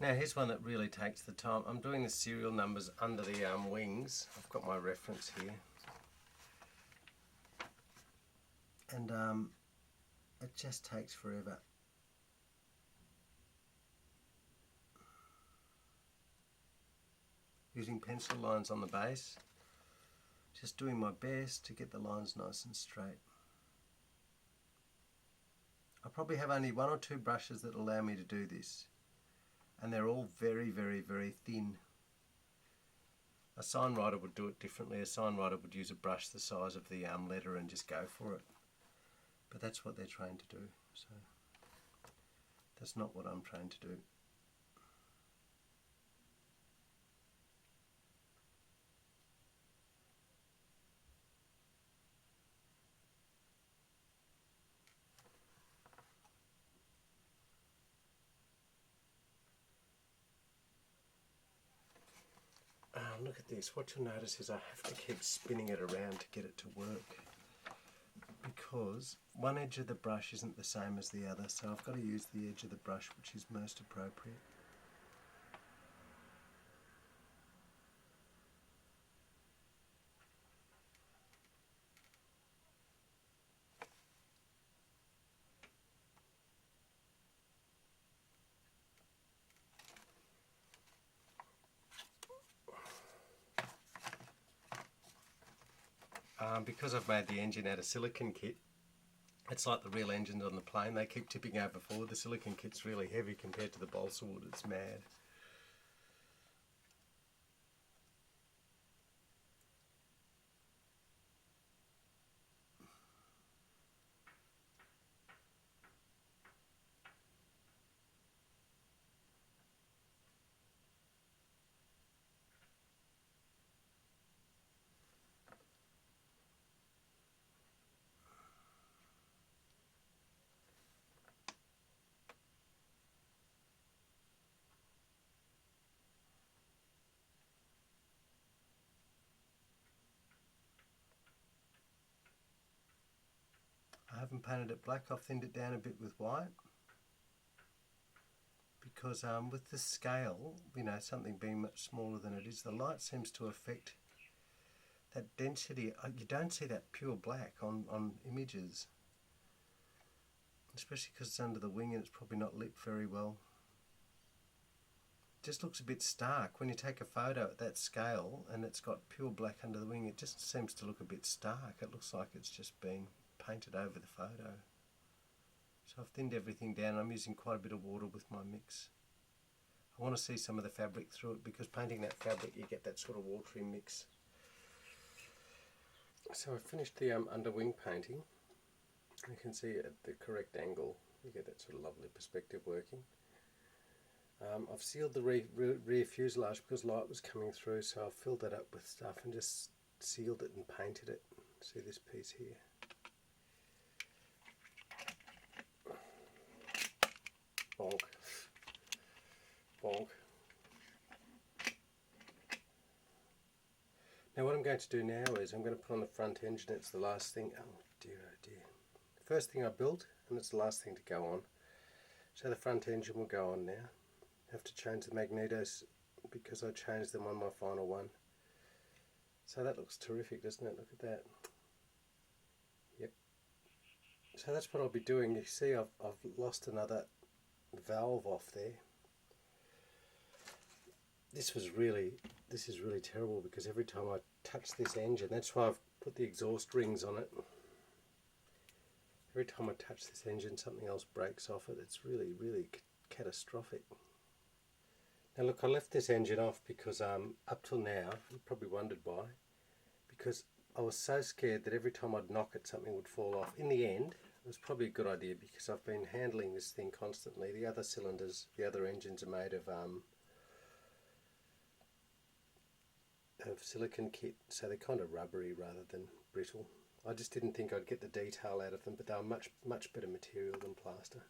Speaker 1: Now here's one that really takes the time. I'm doing the serial numbers under the wings. I've got my reference here. And it just takes forever. Using pencil lines on the base. Just doing my best to get the lines nice and straight. I probably have only 1 or 2 brushes that allow me to do this. And they're all very, very, very thin. A signwriter would do it differently. A signwriter would use a brush the size of the letter and just go for it. But that's what they're trained to do. So that's not what I'm trained to do. Look at this. What you'll notice is I have to keep spinning it around to get it to work, because one edge of the brush isn't the same as the other, so I've got to use the edge of the brush which is most appropriate. Because I've made the engine out of silicon kit, it's like the real engines on the plane. They keep tipping over forward. The silicon kit's really heavy compared to the balsa wood. It's mad. I haven't painted it black. I've thinned it down a bit with white, because with the scale, you know, something being much smaller than it is, the light seems to affect that density. You don't see that pure black on images, especially because it's under the wing and it's probably not lit very well. It just looks a bit stark. When you take a photo at that scale and it's got pure black under the wing, it just seems to look a bit stark. It looks like it's just been painted over the photo. So I've thinned everything down. I'm using quite a bit of water with my mix. I want to see some of the fabric through it, because painting that fabric you get that sort of watery mix. So I've finished the underwing painting. You can see at the correct angle you get that sort of lovely perspective working. I've sealed the rear fuselage because light was coming through, so I've filled that up with stuff and just sealed it and painted it. See this piece here? Bonk. Bonk. Now what I'm going to do now is I'm going to put on the front engine. It's the last thing. Oh dear, oh dear. First thing I built, and it's the last thing to go on. So the front engine will go on now. I have to change the magnetos because I changed them on my final one. So that looks terrific, doesn't it? Look at that. Yep. So that's what I'll be doing. You see I've lost another valve off there. This is really terrible, because every time I touch this engine, that's why I've put the exhaust rings on it. Every time I touch this engine, something else breaks off it. It's really, really catastrophic. Now look, I left this engine off because up till now, you probably wondered why, because I was so scared that every time I'd knock it, something would fall off. In the end, it was probably a good idea, because I've been handling this thing constantly. The other cylinders, the other engines are made of silicon kit, so they're kind of rubbery rather than brittle. I just didn't think I'd get the detail out of them, but they were much better material than plaster.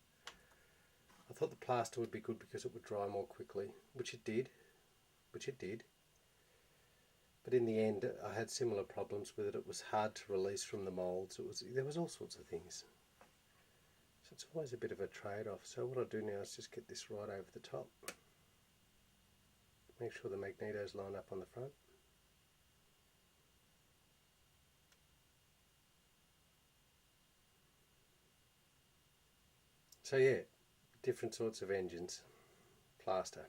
Speaker 1: I thought the plaster would be good because it would dry more quickly, which it did. But in the end, I had similar problems with it. It was hard to release from the moulds. There was all sorts of things. So it's always a bit of a trade-off. So what I do now is just get this right over the top. Make sure the magnetos line up on the front. So yeah, different sorts of engines. Plaster.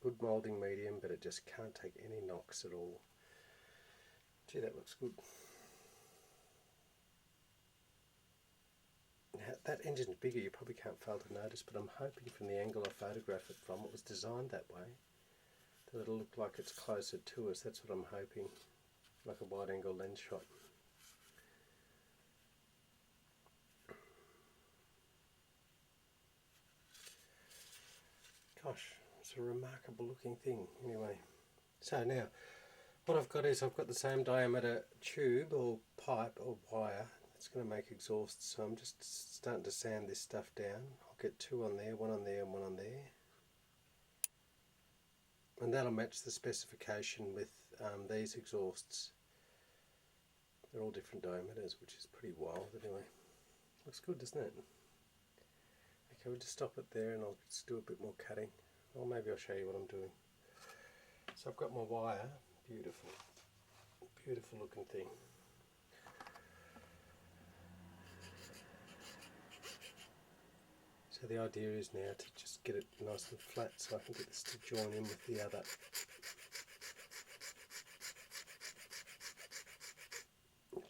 Speaker 1: Good moulding medium, but it just can't take any knocks at all. Gee, that looks good. Now, that engine's bigger, you probably can't fail to notice, but I'm hoping from the angle I photographed it from, it was designed that way, that it'll look like it's closer to us. That's what I'm hoping, like a wide angle lens shot. Gosh, it's a remarkable looking thing. Anyway, so now what I've got is I've got the same diameter tube or pipe or wire that's going to make exhausts, so I'm just starting to sand this stuff down. I'll get two on there, one on there and one on there, and that'll match the specification with these exhausts. They're all different diameters, which is pretty wild. Anyway, looks good, doesn't it? Okay, we'll just stop it there and I'll just do a bit more cutting, or maybe I'll show you what I'm doing. So I've got my wire, beautiful looking thing. So the idea is now to just get it nice and flat so I can get this to join in with the other.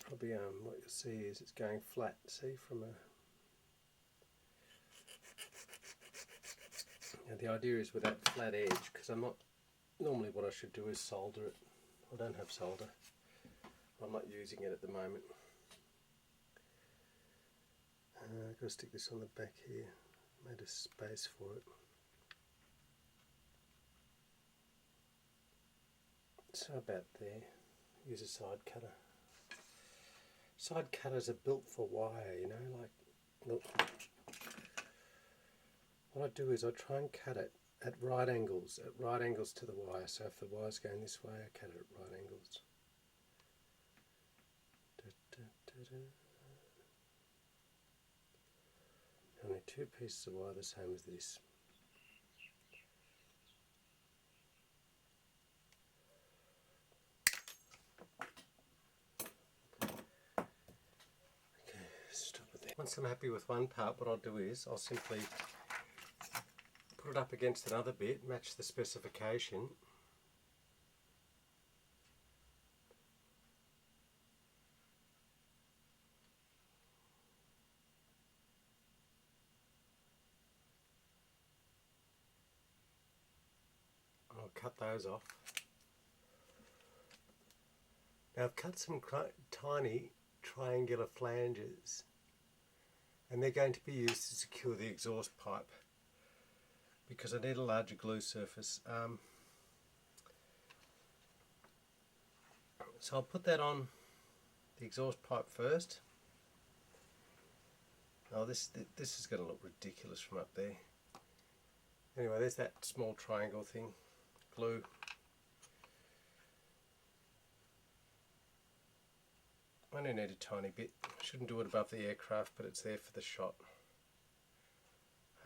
Speaker 1: Probably what you'll see is it's going flat, see, from a... Now the idea is with that flat edge, because I'm not... Normally what I should do is solder it. I don't have solder. I'm not using it at the moment. I've got to stick this on the back here. Made a space for it. So about there. Use a side cutter. Side cutters are built for wire, you know, like, look. What I do is I try and cut it at right angles to the wire. So if the wire's going this way, I cut it at right angles. Only two pieces of wire the same as this. Okay, stop it there. Once I'm happy with one part, what I'll do is I'll simply put it up against another bit, match the specification. I'll cut those off. Now I've cut some tiny triangular flanges, and they're going to be used to secure the exhaust pipe because I need a larger glue surface. So I'll put that on the exhaust pipe first. Oh, this is going to look ridiculous from up there. Anyway, there's that small triangle thing. Glue. I only need a tiny bit. I shouldn't do it above the aircraft, but it's there for the shot.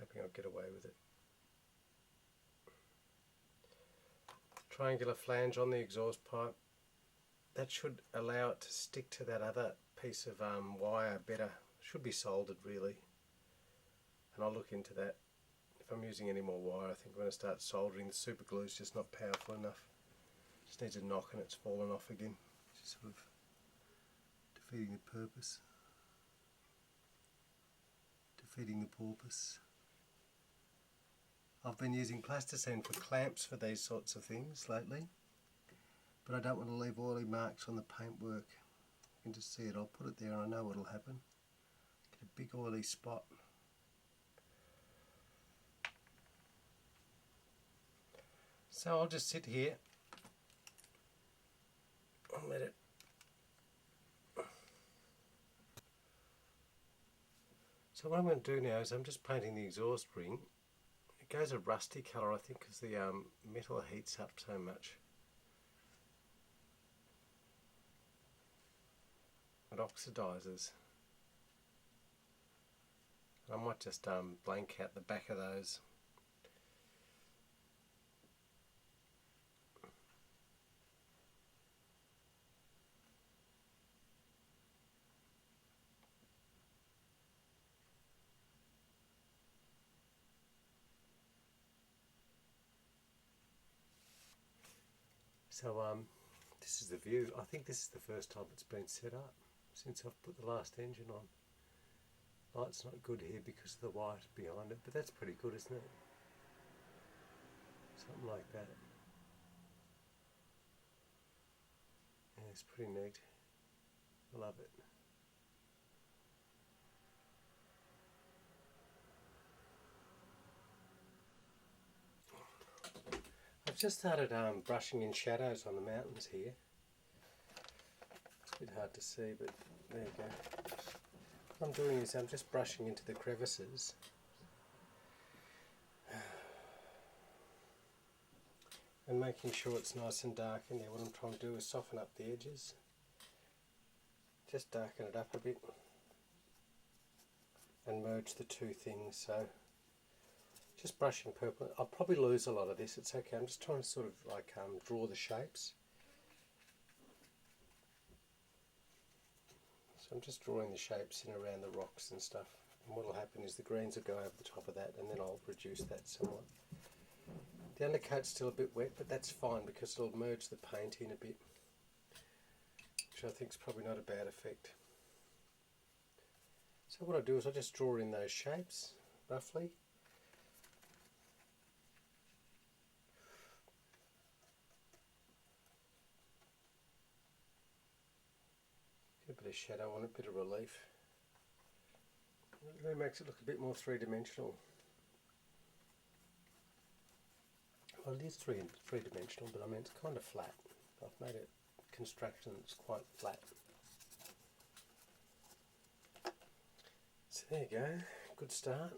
Speaker 1: Hoping I'll get away with it. Triangular flange on the exhaust pipe. That should allow it to stick to that other piece of wire better. Should be soldered really. And I'll look into that. If I'm using any more wire, I think I'm going to start soldering. The super glue is just not powerful enough. Just needs a knock and it's fallen off again. Just sort of defeating the purpose. Defeating the porpoise. I've been using plasticine for clamps for these sorts of things lately, but I don't want to leave oily marks on the paintwork. You can just see it. I'll put it there and I know what'll happen. Get a big oily spot. So I'll just sit here and let it So what I'm going to do now is I'm just painting the exhaust ring. It goes a rusty colour, I think, because the metal heats up so much. It oxidises. I might just blank out the back of those. So this is the view. I think this is the first time it's been set up since I've put the last engine on. Light's not good here because of the white behind it, but that's pretty good, isn't it? Something like that. Yeah, it's pretty neat. I love it. I've just started brushing in shadows on the mountains here. It's a bit hard to see, but there you go. What I'm doing is I'm just brushing into the crevices. And making sure it's nice and dark in there. What I'm trying to do is soften up the edges. Just darken it up a bit. And merge the two things. So just brushing purple. I'll probably lose a lot of this. It's okay. I'm just trying to sort of like draw the shapes. So I'm just drawing the shapes in around the rocks and stuff. And what will happen is the greens will go over the top of that, and then I'll reduce that somewhat. The undercoat's still a bit wet, but that's fine because it'll merge the paint in a bit, which I think is probably not a bad effect. So what I do is I just draw in those shapes, roughly. Get a bit of shadow on it, a bit of relief. It really makes it look a bit more three-dimensional. Well, it is three-dimensional, but I mean it's kind of flat. I've made it construction that's quite flat. So there you go, good start.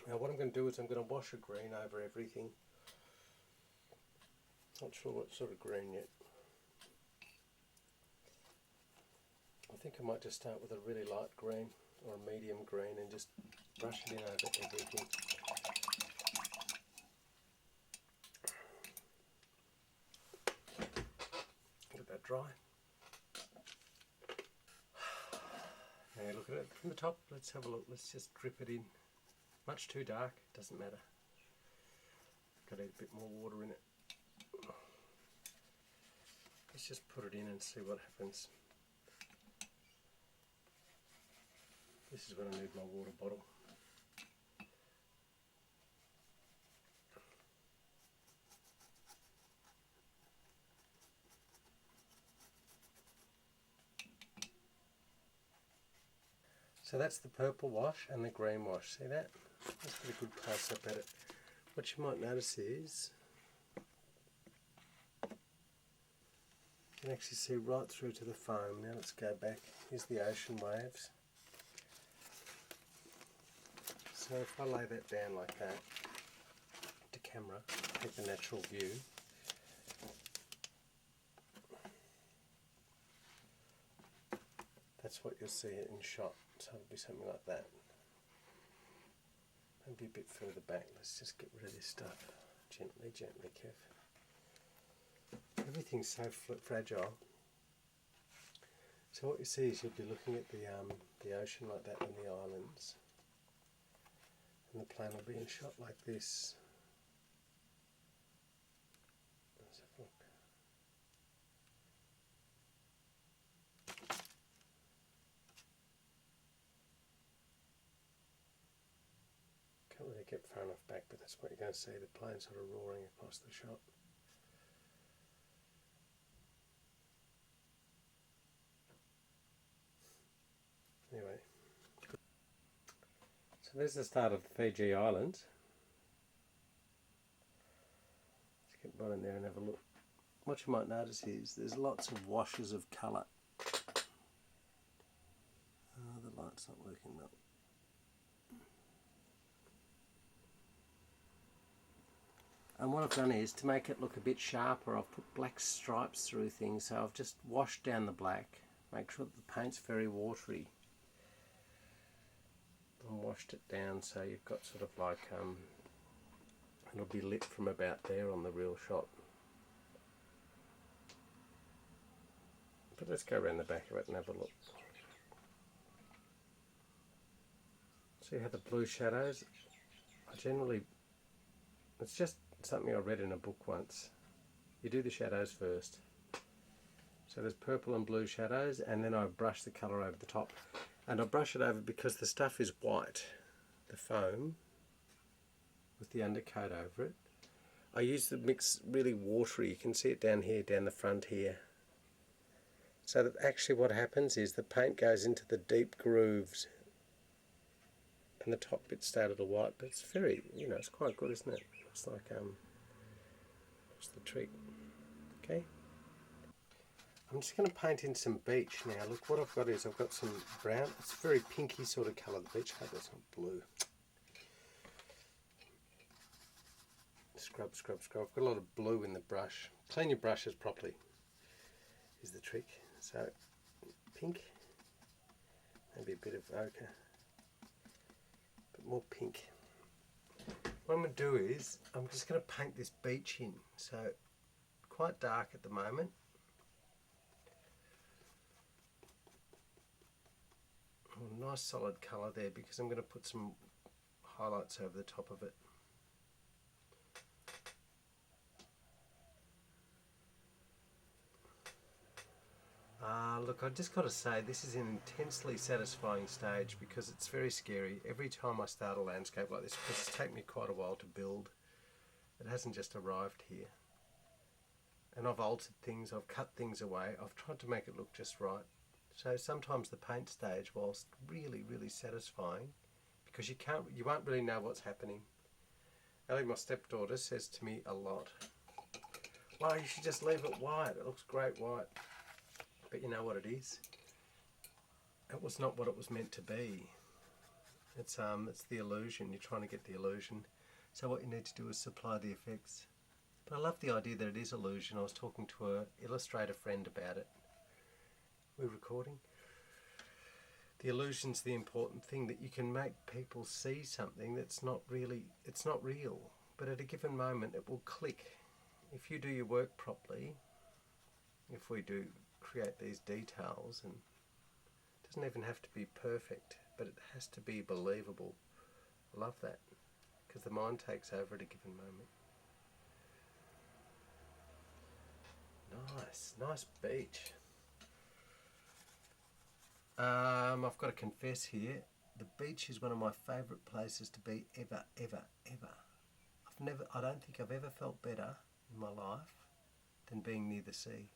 Speaker 1: Now what I'm going to do is I'm going to wash a green over everything. Not sure what sort of green yet. I think I might just start with a really light green or a medium green and just brush it in over everything. Let that dry. Now look at it from the top. Let's have a look. Let's just drip it in. Much too dark, doesn't matter. Got to add a bit more water in it. Let's just put it in and see what happens. This is when I need my water bottle. So that's the purple wash and the green wash. See that? Let's get a good close up at it. What you might notice is you can actually see right through to the foam. Now let's go back. Here's the ocean waves. So if I lay that down like that to camera, take the natural view. That's what you'll see in shot. So it'll be something like that. Maybe a bit further back. Let's just get rid of this stuff. Gently, gently, Kev. Everything's so fragile. So what you see is you'll be looking at the ocean like that and the islands. And the plane will be in shot like this. Let's have a look. Can't really get far enough back, but that's what you're going to see, the plane sort of roaring across the shot. Anyway, so there's the start of the Fiji Islands. Let's get right in there and have a look. What you might notice is there's lots of washes of colour. the light's not working well. And what I've done is, to make it look a bit sharper, I've put black stripes through things. So I've just washed down the black, make sure that the paint's very watery, and washed it down so you've got sort of like, it'll be lit from about there on the real shot. But let's go around the back of it and have a look. See how the blue shadows, it's just something I read in a book once. You do the shadows first. So there's purple and blue shadows, and then I brush the colour over the top. And I brush it over because the stuff is white, the foam, with the undercoat over it. I use the mix really watery. You can see it down here, down the front here. So that actually what happens is the paint goes into the deep grooves and the top bit stay a little white, but it's very, it's quite good, isn't it? It's like, what's the trick? Okay. I'm just going to paint in some beach now. Look, what I've got is I've got some brown. It's a very pinky sort of colour, the beach. I hope that's not blue. Scrub, scrub, scrub. I've got a lot of blue in the brush. Clean your brushes properly is the trick. So, pink. Maybe a bit of ochre. But more pink. What I'm going to do is, I'm just going to paint this beach in. So, quite dark at the moment. Oh, nice solid colour there, because I'm going to put some highlights over the top of it. Look, I just got to say, this is an intensely satisfying stage because it's very scary. Every time I start a landscape like this, because it's taken me quite a while to build, it hasn't just arrived here. And I've altered things, I've cut things away, I've tried to make it look just right. So sometimes the paint stage, whilst really, really satisfying, because you won't really know what's happening. Ellie, my stepdaughter, says to me a lot, "Well, you should just leave it white, it looks great white." But you know what it is? It was not what it was meant to be. It's the illusion. You're trying to get the illusion. So what you need to do is supply the effects. But I love the idea that it is illusion. I was talking to an illustrator friend about it. We're recording. The illusion's the important thing, that you can make people see something that's not really, it's not real. But at a given moment it will click. If you do your work properly, if we do create these details, and it doesn't even have to be perfect, but it has to be believable. I love that, because the mind takes over at a given moment. Nice beach. I've got to confess here, the beach is one of my favourite places to be ever. I don't think I've ever felt better in my life than being near the sea.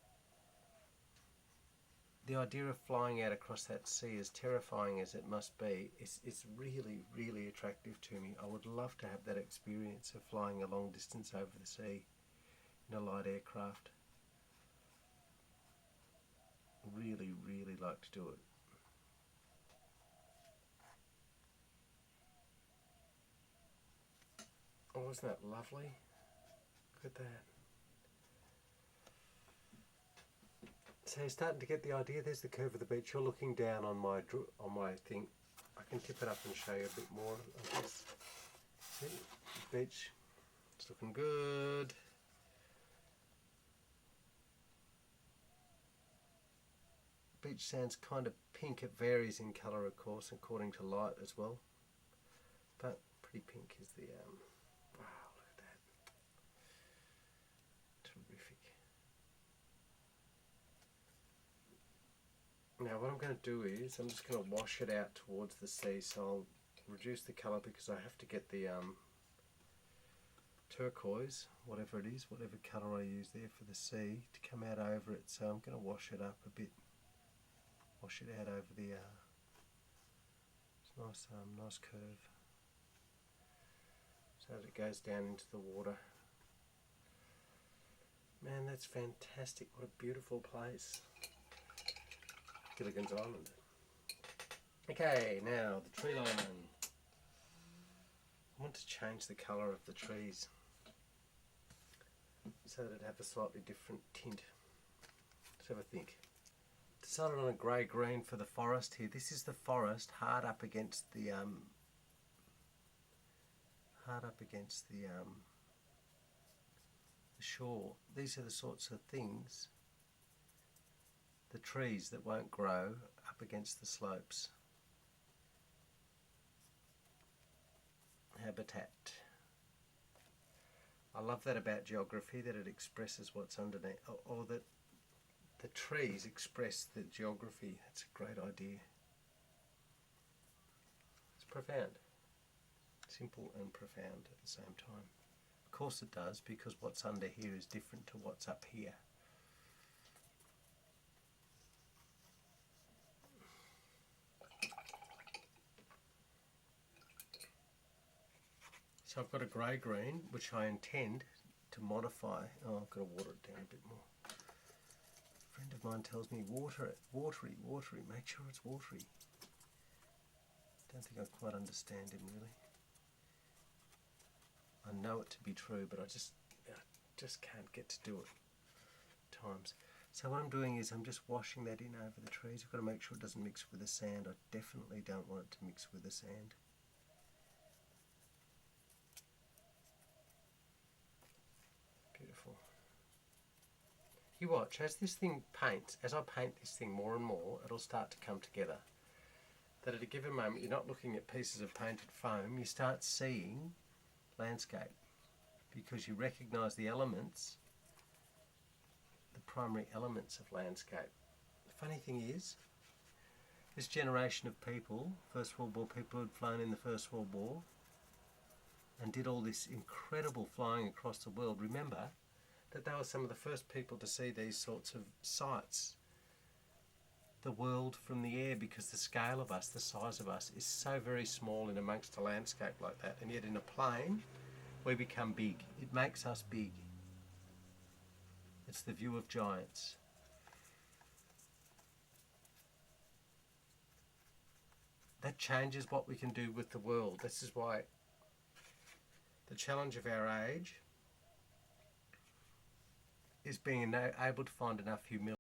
Speaker 1: The idea of flying out across that sea, as terrifying as it must be, is really, really attractive to me. I would love to have that experience of flying a long distance over the sea in a light aircraft. Really, really like to do it. Oh, isn't that lovely? Look at that. So you're starting to get the idea. There's the curve of the beach. You're looking down on my thing. I can tip it up and show you a bit more of this. See, the beach. It's looking good. Beach sand's kind of pink. It varies in colour, of course, according to light as well. But pretty pink is the wow, look at that. Terrific. Now what I'm going to do is I'm just going to wash it out towards the sea, so I'll reduce the colour because I have to get the turquoise, whatever it is, whatever colour I use there for the sea, to come out over it. So I'm going to wash it up a bit, wash it out over the it's nice curve, so that it goes down into the water. Man, that's fantastic. What a beautiful place. Gilligan's Island. Okay, now the tree line. I want to change the colour of the trees so that it have a slightly different tint. Let's have a think. Decided on a grey-green for the forest here. This is the forest hard up against the the shore. These are the sorts of things, the trees that won't grow up against the slopes. Habitat. I love that about geography, that it expresses what's underneath, or that the trees express the geography. That's a great idea. It's profound. Simple and profound at the same time. Of course it does, because what's under here is different to what's up here. So I've got a grey-green, which I intend to modify. Oh, I've got to water it down a bit more. A friend of mine tells me, water it, watery, make sure it's watery. Don't think I quite understand him really. I know it to be true, but I just can't get to do it at times. So what I'm doing is I'm just washing that in over the trees. I've got to make sure it doesn't mix with the sand. I definitely don't want it to mix with the sand. Beautiful. You watch, as this thing paints, as I paint this thing more and more, it'll start to come together. That at a given moment, you're not looking at pieces of painted foam, you start seeing landscape, because you recognise the elements, the primary elements of landscape. The funny thing is, this generation of people, First World War people who'd flown in the First World War and did all this incredible flying across the world, remember that they were some of the first people to see these sorts of sights. The world from the air, because the scale of us, the size of us, is so very small in amongst a landscape like that, and yet in a plane we become big. It makes us big. It's the view of giants. That changes what we can do with the world. This is why the challenge of our age is being able to find enough humility